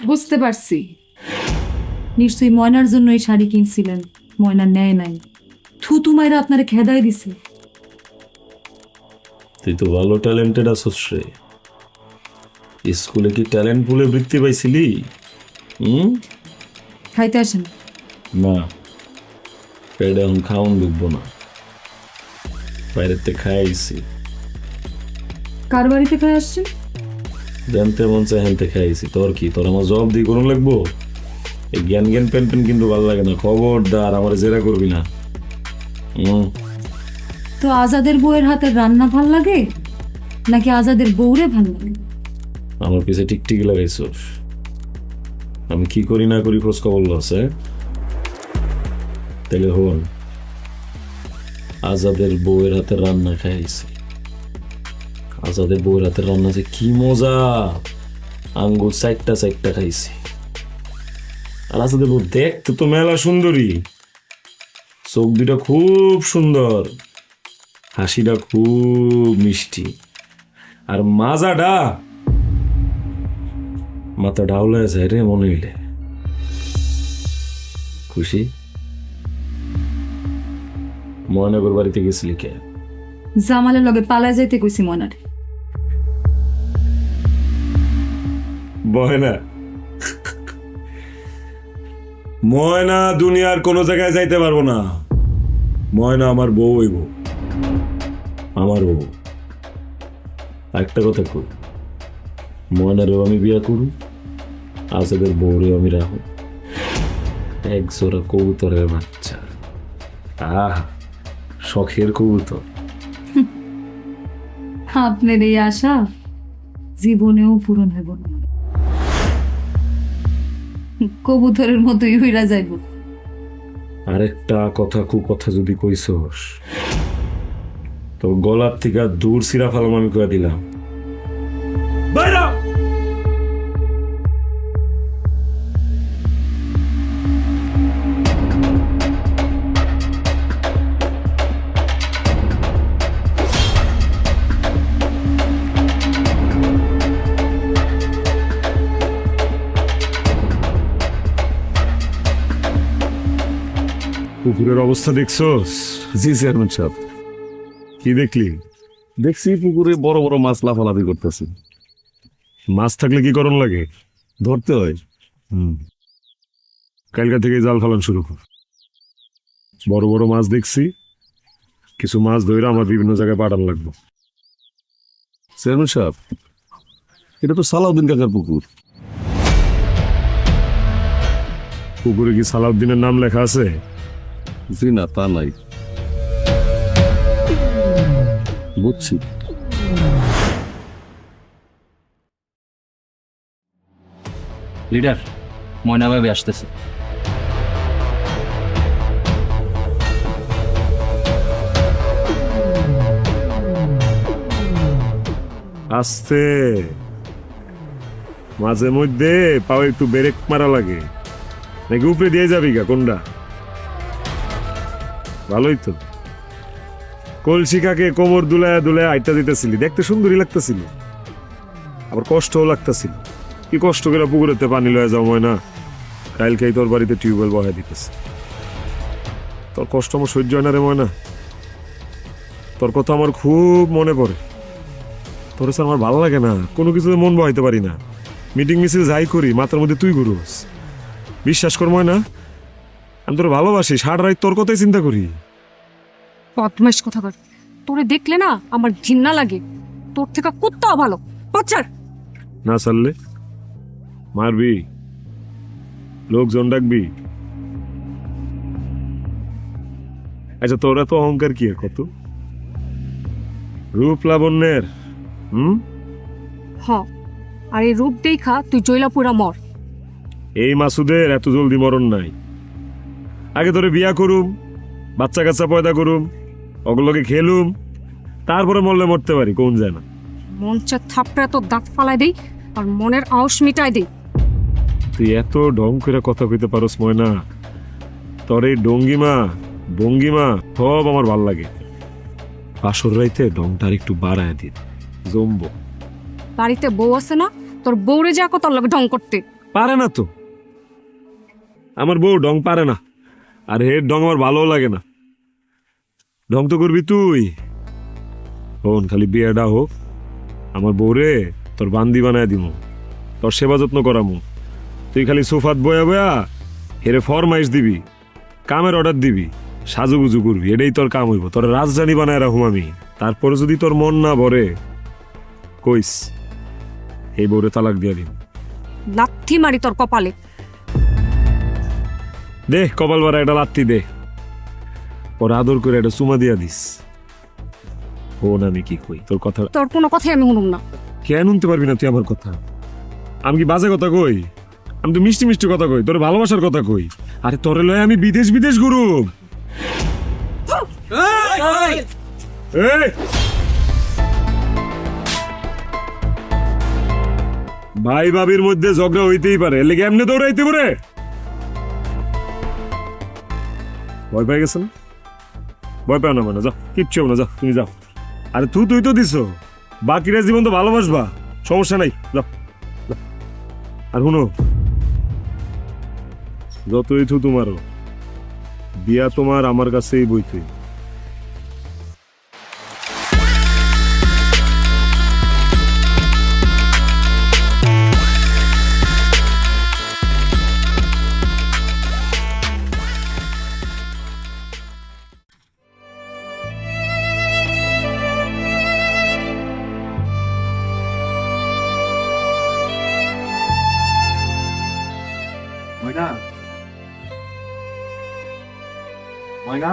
বুঝতে পারছি, নিশ্চয়ই ময়নার জন্য এই শাড়ি কিনছিলেন। ময়না নেয় নাই, থুতু মাইরা আপনারে খেদাই দিছে। তুই তো ভালো ট্যালেন্টেড আছিস রে। স্কুলে কি ট্যালেন্ট পুলে বৃত্তি পাইছিলি? খাইতে আসেন। না, পেটে এখন খাওয়ান ঢুকবো না, বাইরের থেকে খাইছি। কার বাড়িতে খাই আসছেন? জানতে মন চাই হেনতে খাইছি। তোর কি, তোর আমার জবাব দিয়ে করুন লাগবো? এই জ্ঞান জ্ঞান পেন পেন কিন্তু ভালো লাগে না, খবরদার আমার জেরা করবি না। তো আজাদের বউয়ের হাতের রান্না ভাল লাগে নাকি আজাদের বউরে ভাল লাগে? আমার পিছে টিকটিকি লাগাইছোস, আমি কি করি না করি খোঁজ খবর আছে। তাহলে হন, আজাদের বউয়ের হাতের রান্না খাইছি। আজাদের বউয়ের হাতের রান্না যে কি মজা, আঙ্গুল চারটা চারটা খাইছি। আর আজাদের বউ দেখতে তো মেলা সুন্দরী, চোখ দুটা খুব সুন্দর, হাসিটা খুব মিষ্টি, আর মাজাটা মাথা ডাউলা যায় রে মনে হইলে। খুশি? ময়নাগর বাড়িতে গেছিলি কে? জামালের লগে পালায় যাইতে কইছি ময়নারে। ময়না ময়না দুনিয়ার কোনো জায়গায় যাইতে পারবো না। ময়না আমার বউ হইব, আমার বউ। একটা কথা কই, ময়নারেও আমি বিয়া করু, আজাদের বউরেও আমি রাখো। এক জোড়া কবুতরের বাচ্চা, শখের কবুতর। আপনার এই আশা জীবনেও পূরণ হইব না, কবুতরের মতোই হইরা যাইব। আরেকটা কথা কুকথা যদি কইছস তো গলার থেকে দূর সিরা ফালাম আমি কয়ে দিলাম। বাইরা! পুকুরের অবস্থা দেখছস? জি চেয়ারম্যান সাহেব, কি দেখলি? দেখছি পুকুরে বড় বড় মাছ লাফালাফি করতেছে। মাছ থাকলে কি করণ লাগে? ধরতে হয়। কালকা থেকে জাল ফালান শুরু কর। বড় বড় মাছ দেখছি, কিছু মাছ ধরে আমার বিভিন্ন জায়গায় পাঠান লাগবে। চেয়ারম্যান সাহেব, এটা তো সালাউদ্দিন কাকার পুকুর। পুকুরে কি সালাউদ্দিনের নাম লেখা আছে? জি না, তা নাই। বুঝছি। লিডার, ময়না ভাবি আসতেছে। আস্তে, মাঝে মধ্যে পাও একটু ব্রেক মারা লাগে, নাকি উপরে দিয়ে যাবি গা? কোনটা ভালোই তো। কলসিকাকে কোমর দুলায় দুলায় আইটা দিতেছিলি, দেখতে সুন্দরই লাগতেছিল, আবার কষ্টও লাগতেছিল। কি কষ্ট করে পুকুরেতে পানি লয়ে যাও ময়না, কালকেই তোর বাড়িতে টিউবওয়েল বহাই দিতেছে। তোর কষ্ট আমার সহ্য হয় না রে ময়না, তোর কথা আমার খুব মনে পড়ে। তোর স্যার আমার ভালো লাগে না, কোনো কিছুতে মন বহাইতে পারি না। মিটিং মিছিল যাই করি মাথার মধ্যে তুই ঘুরোস। বিশ্বাস কর ময়না, আমি তোর ভালোবাসি, সারা রাত তোর কথাই চিন্তা করি। বদমাইশ কথা বল, তোরে দেখলে না আমার ঘৃণা লাগে। তোর থেকে কুত্তাও ভালো। বাচ্চার না চাললে মারবি, লোকজন ডাকবি। আচ্ছা তোরা তো অহংকার কি কত, রূপ লাবণ্যের। হ, আর এই রূপ দেখা তুই জৈলাপুরা মর। এই মাসুদের এত জলদি মরণ নাই। আগে তোরে বিয়া করুম, বাচ্চা কাচ্চা পয়দা করুম, ওগুলোকে খেলুম, তারপরে মরলে মরতে পারি, কোন যায় না। মঞ্চে থাপড়া তো দাঁত ফালাই দেই আর মনের আউশ মিটাই দেই। তুই এত ঢং করে কথা কইতে পারস ময়না, তোর এই ডঙ্গিমা ভঙ্গিমা সব আমার ভাল লাগে। পাশর রাইতে ঢংটা আর একটু বাড়ায় দিন, জমবো। বাড়িতে বউ আছে না, তোর বউরে যা কত লাগে ঢং করতে। পারে না তো, আমার বউ ঢং পারে না, আর হের ঢং আমার ভালো লাগে না। ঢং তো করবি তুই। হন খালি বিয়েটা হোক, আমার বউরে তোর বান্দি বানায় দিমু, তোর সেবা যত্ন করামু। তুই খালি সোফাত বয়া বয়া হেরে ফরমাইশ দিবি, কামের অর্ডার দিবি, সাজুগুজু করবি, এটাই তোর কাম হইব। তোর রাজধানী বানায় রাখুম আমি। তারপরে যদি তোর মন না ভরে কইস, এই বউরে তালাক দিয়া দিন। লাথি মারি তোর কপালে। দে কপাল বারা একটা লাত্তি দে, ওর আদর করে একটা চুমা দিয়া দিস। হন আমি কি কই, তোর কথা তোর কোনো কথাই আমি শুনুম না। কেন শুনতে পারবি না তুই আমার কথা? আমি কি বাজে কথা কই? আমি তো মিষ্টি মিষ্টি কথা কই, তোর ভালোবাসার কথা কই। আরে তোরে লয় আমি বিদেশ বিদেশ ঘুরু। ভাই ভাবির মধ্যে ঝগড়া হইতেই পারে, এর লেগে এমনি দৌড়াইতে পারে। ভয় পেয়ে গেছে না? ভয় পেও না, মানে যাও, কিচ্ছু হবে না, যাও তুমি যাও। আরে তুই তো দিছো, বাকিরা জীবন তো ভালোবাসবা, সমস্যা নাই, যাও। আর শুনো, যতই থু তোমারও, বিয়া তোমার আমার কাছেই বইতে। ময়না, ময়না,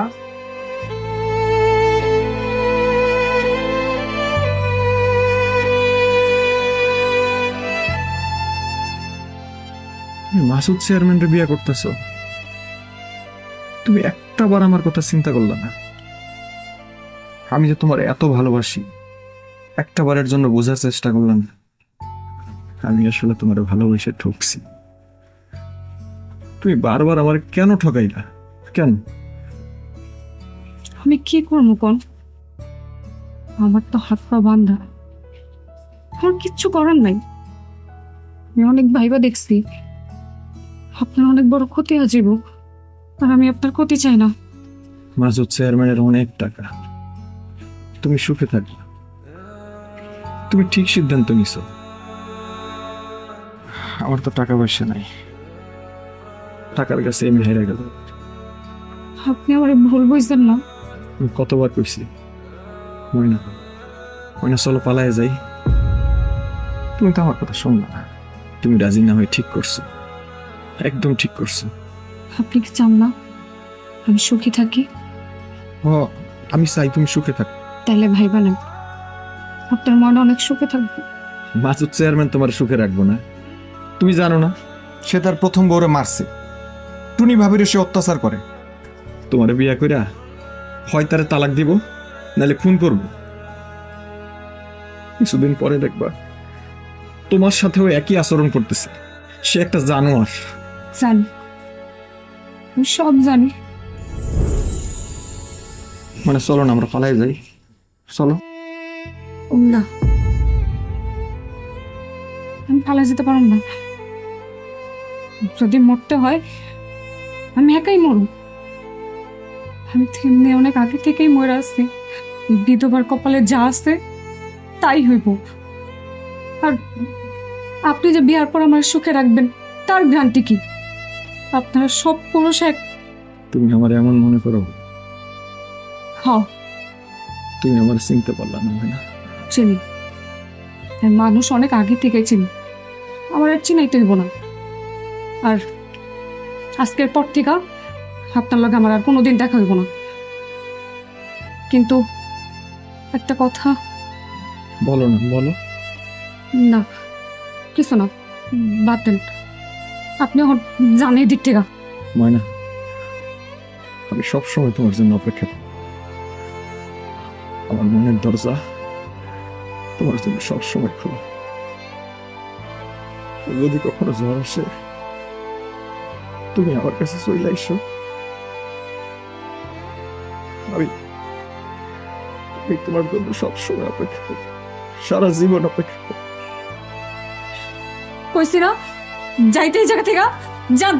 তুমি মাসুদ চেয়ারম্যানরে বিয়ে করতেছ, তুমি একটা বার আমার কথা চিন্তা করলে না? আমি যে তোমার এত ভালোবাসি, একটা বারের জন্য বোঝার চেষ্টা করলাম না আমি আসলে তোমার ভালোবেসে ঠকছি। তুমি বারবার আমার কেন ঠকাইলা? কেন? আমি কি করবো কোন? আমার তো হাত পা বান্ধা, আমার কিচ্ছু করার নাই। আমি অনেক ভাইবা দেখছি আপনার অনেক বড় ক্ষতি আজীব, আর আমি আপনার ক্ষতি চাই না। মাসুদ চেয়ারম্যানের অনেক টাকা, তুমি সুখে থাকবে, তুমি ঠিক সিদ্ধান্ত নিছো। আমার তো টাকা পয়সা নাই, টাকার কাছে এমনি হেরে গেল। আপনি আমার ভুল বুঝতেন না। আমি কতবার কইছি ময়না, ময়না চলো পালায় যাই, তুমি তো আমার কথা শুনলা না। তুমি রাজি না হয়ে ঠিক করছো, একদম ঠিক করছো। আপনি কি চান না আমি সুখী থাকি? ও, আমি চাই তুমি সুখে থাকো। তাহলে ভাইবা না, আপনার মনে অনেক সুখে থাকবে। মাসুদ চেয়ারম্যান তোমার সুখে রাখবো না? তুমি জানো না সে তার প্রথম বউরে মারছে, টুনি ভাবিরে সে অত্যাচার করে। তোমার বিয়া কইরা হয় তারে তালাক দিব, নাহলে খুন করব। কিছুদিন পরে দেখবা তোমার সাথেও একই আচরণ করতেছে। সে একটা জানোয়ার। জানি, আমি সব জানি। মানে চলো না আমরা পালাই যাই, চলো। না, আমি পালা যেতে পারব না। যদি মরতে হয় আমি একাই মরব। আমি তেমনি অনেক আগে থেকেই মরে আসছি। বিধবার কপালে যা আছে তাই হইব। আর আপনি যে বিয়ার পর আমার সুখে রাখবেন তার গ্যারান্টি কি? আপনারা সব পুরুষ এক। তুমি আমার এমন মনে করো? হ্যাঁ, তুমি আমার চিনতে পারলাম না না? চিনি। আমি মানুষ অনেক আগে থেকেই চিনি, আমার আর চিনাইতে হইব না। আর আজকের পর থেকে আপনার লগে আমার আর কোনোদিন দেখা হইব না। কিন্তু একটা কথা। বলো না, বলো। না, কিছু না, বাদ দেন। আপনি এখন জানেন দিক থেকে। ময়না, আমি সবসময় তোমার জন্য অপেক্ষা করি। আমার মনের দরজা তোমার জন্য সবসময় খোলা। যদি কখনো ঝড় আসে তুমি আমার কাছে চলে আইসো। আমি তোমার জন্য সবসময় অপেক্ষা করি, সারা জীবন অপেক্ষা করি। কইছি না যাইতে এই জায়গা থেকে যান।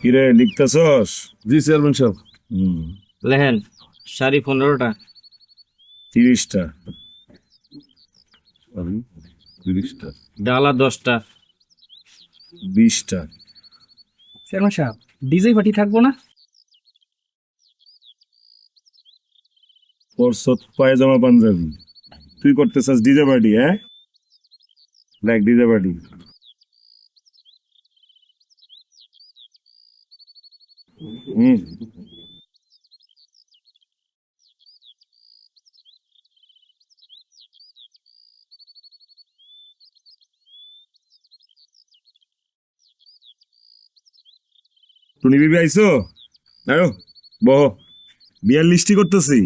কিরে লিখতেছস? জি চেয়ারম্যান সাহেব। লেহেন শাড়ি 15টা, 30টা, আমি 30টা। ডালা 10টা। 20টা। চেয়ারম্যান সাহেব, ডিজে পার্টি থাকবো না? পরশত পায়জামা পাঞ্জাবি, তুই করতেছস ডিজে পার্টি? হ্যাঁ, দেখ ডিজে পার্টি। টুনি বিবি আইসো? আয়ো বহ, বিয়ার লিস্টি করতেছি।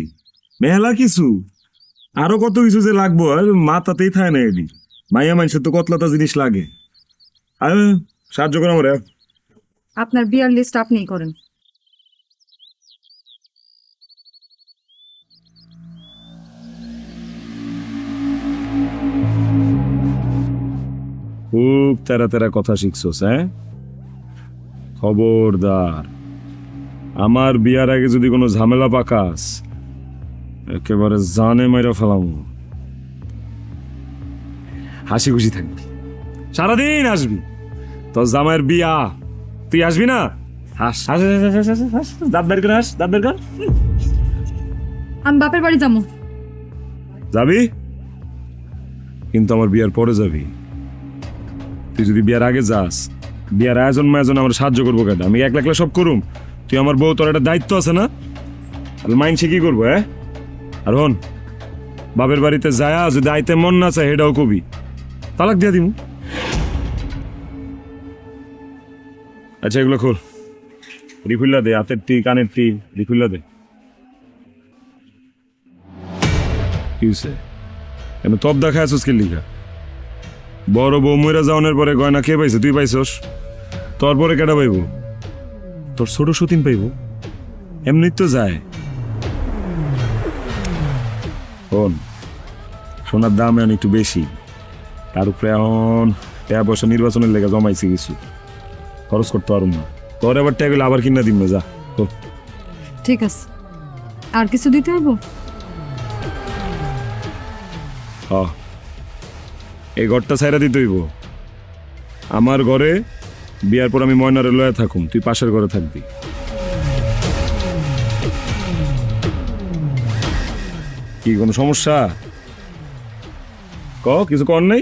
মেলা কিছু, আরো কত কিছু যে লাগবো, মাথাতেই থাকে না এটি। মাইয়া মানুষের তো কতলাতা জিনিস লাগে। আয় সাহায্য করো আমরা। আপনার বিয়ার লিস্ট আপনিই করেন। খুব তেরা তেরা কথা শিখছোস, হ্যাঁ? খবরদার, আমার বিয়ার আগে যদি কোনো ঝামেলা পাকাস একেবারে জানে মাইরা ফেলাম। হাসি খুশি থাকবি, সারাদিন আসবি। তোর জামাইয়ের বিয়া, তুই আসবি না? হাস হাস হাস, হাস, হাস, হাস। দাঁত বের করে হাস, দাঁত বের কর। আমি বাপের বাড়ি যাবো। যাবি, কিন্তু আমার বিয়ার পরে যাবি। তুই যদি বিয়ার আগে যাস, বিয়ার আয়োজন মায়োজন আমার সাহায্য করবো কেন? আমি একলা একলা সব করুম। তুই আমার বউ, তোর একটা দায়িত্ব আছে না? মাইন সে কি করবো? হ্যাঁ, আর হন, বাপের বাড়িতে যায়া যদি আইতে মন না চায় সেটাও কবি, তালাক দিয়া দিমু। আচ্ছা এগুলো খোল, রিফুল্লা দে, হাতের টি, কানের টি, রিফুল্লা দে। কি হইছে? কেন তপ দেখা আছিস কে লিখা? বড় বউ মইরা যাওয়ানোর পরে গয়না কে পাইছে? তুই পাইছস? তোর পরে কেটা পাইব? তোর ছোট সতীন পাইব? এমনি তো যায়। শোন, সোনার দাম এখন একটু বেশি, তার উপরে এখন টাকা পয়সা নির্বাচনের লেগে জমাইছে, কিছু খরচ করতে পারব না। তোর এবার টাকা আবার কিনা দিন না, যা। ঠিক আছে, আর কিছু দিতে হবো? হ্যাঁ, এই ঘরটা ছাইরা দিতে হইব। আমার ঘরে বিয়ার পর আমি ময়নারে লয়া থাকুম, তুই পাশের ঘরে থাকবি। কি কোনো সমস্যা? কিছু কর নাই?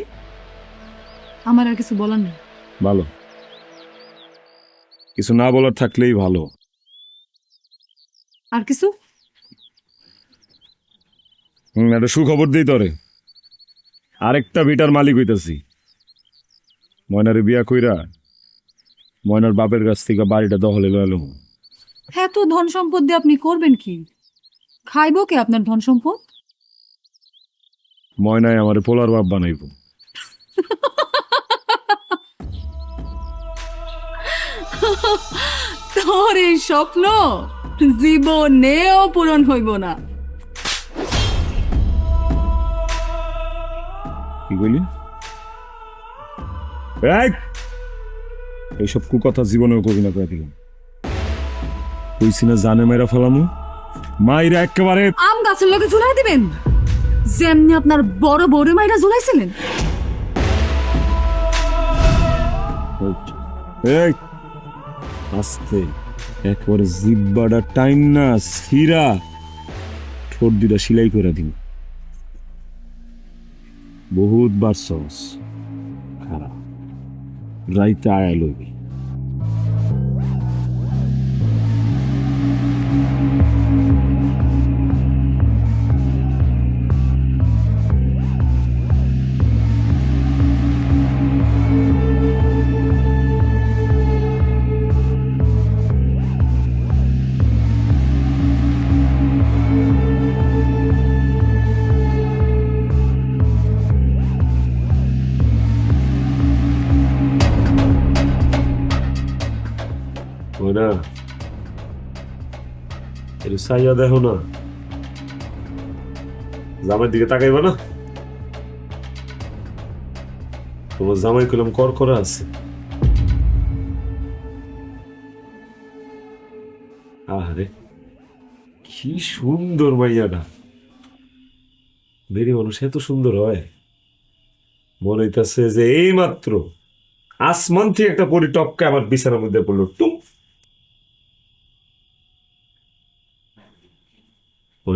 আমার আর কিছু বলার নেই। ভালো, কিছু না বলার থাকলেই ভালো। আর কিছু? একটা সুখবর দিই তোরে, আরেকটা বিটার মালিক হইতাছি। ময়নারে বিয়া কইরা ময়নার বাপের কাছ থেকে বাড়িটা দখলে লইলাম। এত ধন সম্পদ দিয়ে আপনি করবেন কি? খাইবো কে আপনার ধন সম্পদ? ময়নায় আমারে পোলার বাপ বানাইব। তোর এই স্বপ্ন জীবনেও পূরণ হইব না। কি কইলি? এইসব কুকথা জীবনেও কবি না কয়ে দিলাম। কইছি না জানে মেরা ফেলামু, মাইরা একেবারে আম গাছের লোকে ঝুলাই দিবেন যেমনি আপনার বড় বড় মাইরা ঝুলাইছিলেন। এই আস্তে একবারে জিব্বাটা টাইম না সিরা ঠোঁট দুটা সিলাই করে দিন। বহুত বার সস খারাপ রাইতে আয়া লইবি। না একটু সাইয়া দেখো না, জামাইয়ের দিকে তাকাইবা না? তোমার জামাই কলম কর করা আছে। আরে কি সুন্দর মাইয়াটা, দেরি মানুষ এত সুন্দর হয়? মনে হইতাছে যে এই মাত্র আসমান থেকে একটা পরি টপকে আমার বিছানার মধ্যে পড়লো। টুক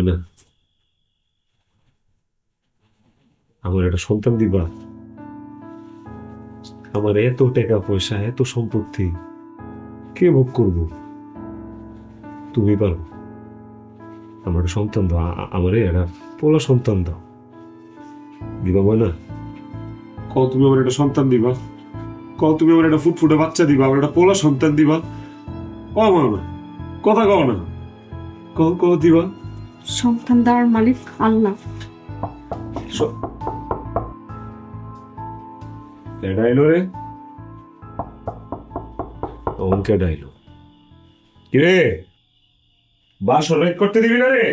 না, আমার একটা সন্তান দিবা? আমার এত টাকা পয়সা এত সম্পত্তি কে ভোগ করব? তুমি পারো। আমার একটা সন্তান দাও, আমার একটা পোলা সন্তান দাও। দিবা ময়না? কও তুমি আমার একটা সন্তান দিবা? কও তুমি আমার একটা ফুটফুটে বাচ্চা দিবা? আমার একটা পোলা সন্তান দিবা? কও ময়না, কথা কও না, কও দিবা? সন্তান দেওয়ার মালিক আল্লাহ। ডাইলো রে, অঙ্কে ডাইলো। কিরে বাসর রেড করতে দিবি না রে?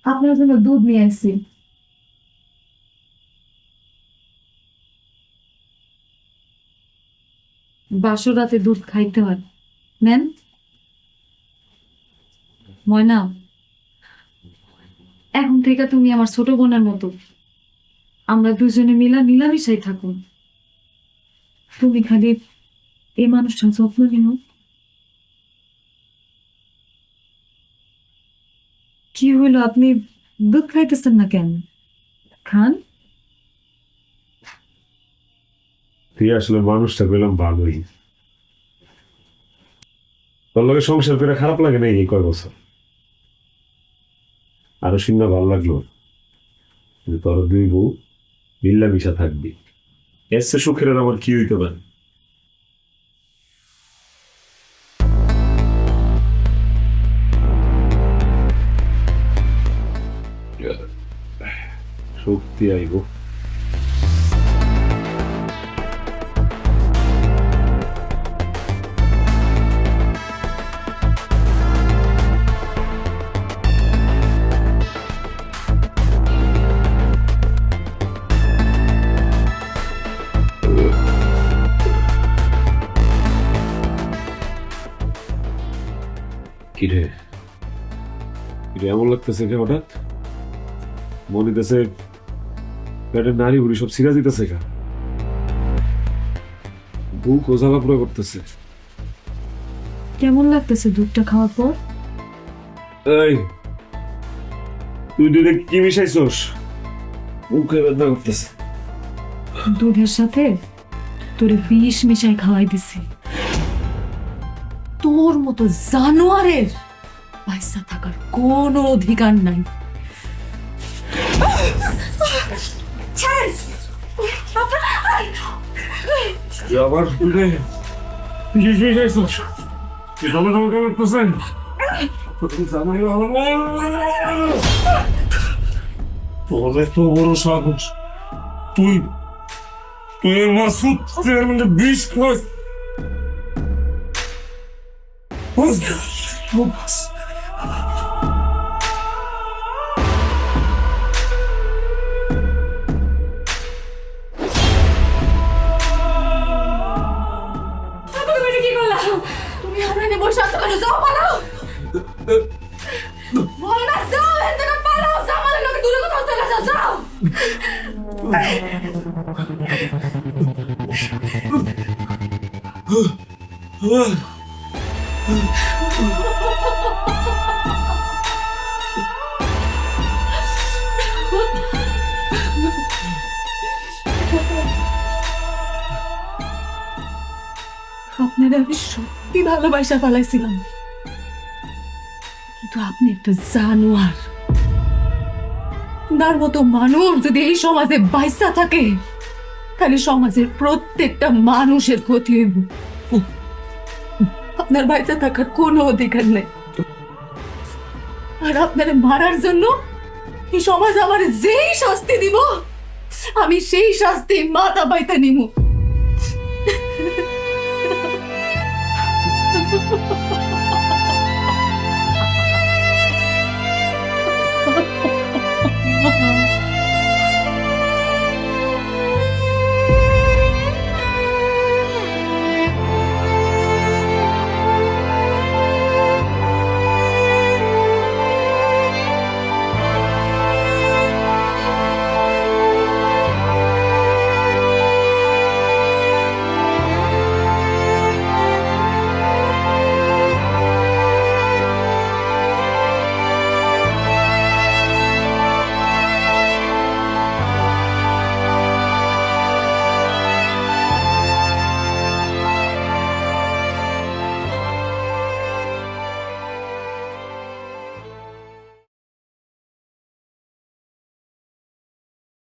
আপনার জন্য দুধ নিয়ে আসছি। বাসর রাতে দুধ খাইতে হয়, নেন। ময়না, এখন থেকে তুমি আমার ছোট বোনের মতো, আমরা দুজনে মিলামিশাই থাকুন। তুমি খালি এই মানুষটার যত্ন নিও। কি হইলো, আপনি দুধ খাইতেছেন না কেন? খান। তুই আসলে মানুষটা পেলাম ভালোই, তোর লগে সংসার করে খারাপ লাগে না এই কয় বছর। আরো শুনে ভালো লাগলো যে তোর দুই বউ মিল্লামিশা থাকবি। এর চেয়ে সুখের আর আমার কি হইতে পারে? শক্তি আইব। কিরে কিরে এমন লাগতেছে কে হঠাৎ? মনে হইতেছে পেটের নারী বুড়ি সব সিরা দিতেছে কা, বুক ও জ্বালা পুরো করতেছে। কেমন লাগতেছে দুধটা খাওয়ার পর? এই তুই দুধে কি মিশাইছস? বুকে ব্যথা করতেছে। দুধের সাথে তোরে বিষ মিশাই খাওয়াই দিছি। তোর মতো জানোয়ারের পয়সা থাকার কোনো অধিকার নাই। আবার শুনে তোর এত বড় সাহস, তুই তুই মাসুদ চেয়ারম্যানের বিষ খাস। তুমি হারানে বসে আছো কেন? যাও, পালাও। বলো না, যাও, এখান থেকে পালাও। জামালের লোকে দূরে কোথাও চলে যাও, যাও। আপনারা আমি সত্যি ভালোবাসা ফেলাইছিলাম, কিন্তু আপনি একটা জানোয়ার। তার মতো মানুষ যদি এই সমাজে বাইসা থাকে, তাহলে সমাজের প্রত্যেকটা মানুষের ক্ষতি হইব। আপনার বাইসা থাকার কোনো অধিকার নেই। আর আপনারা মারার জন্য এই সমাজ আমার যেই শাস্তি দিব, আমি সেই শাস্তি মাথা বাইতে নিব।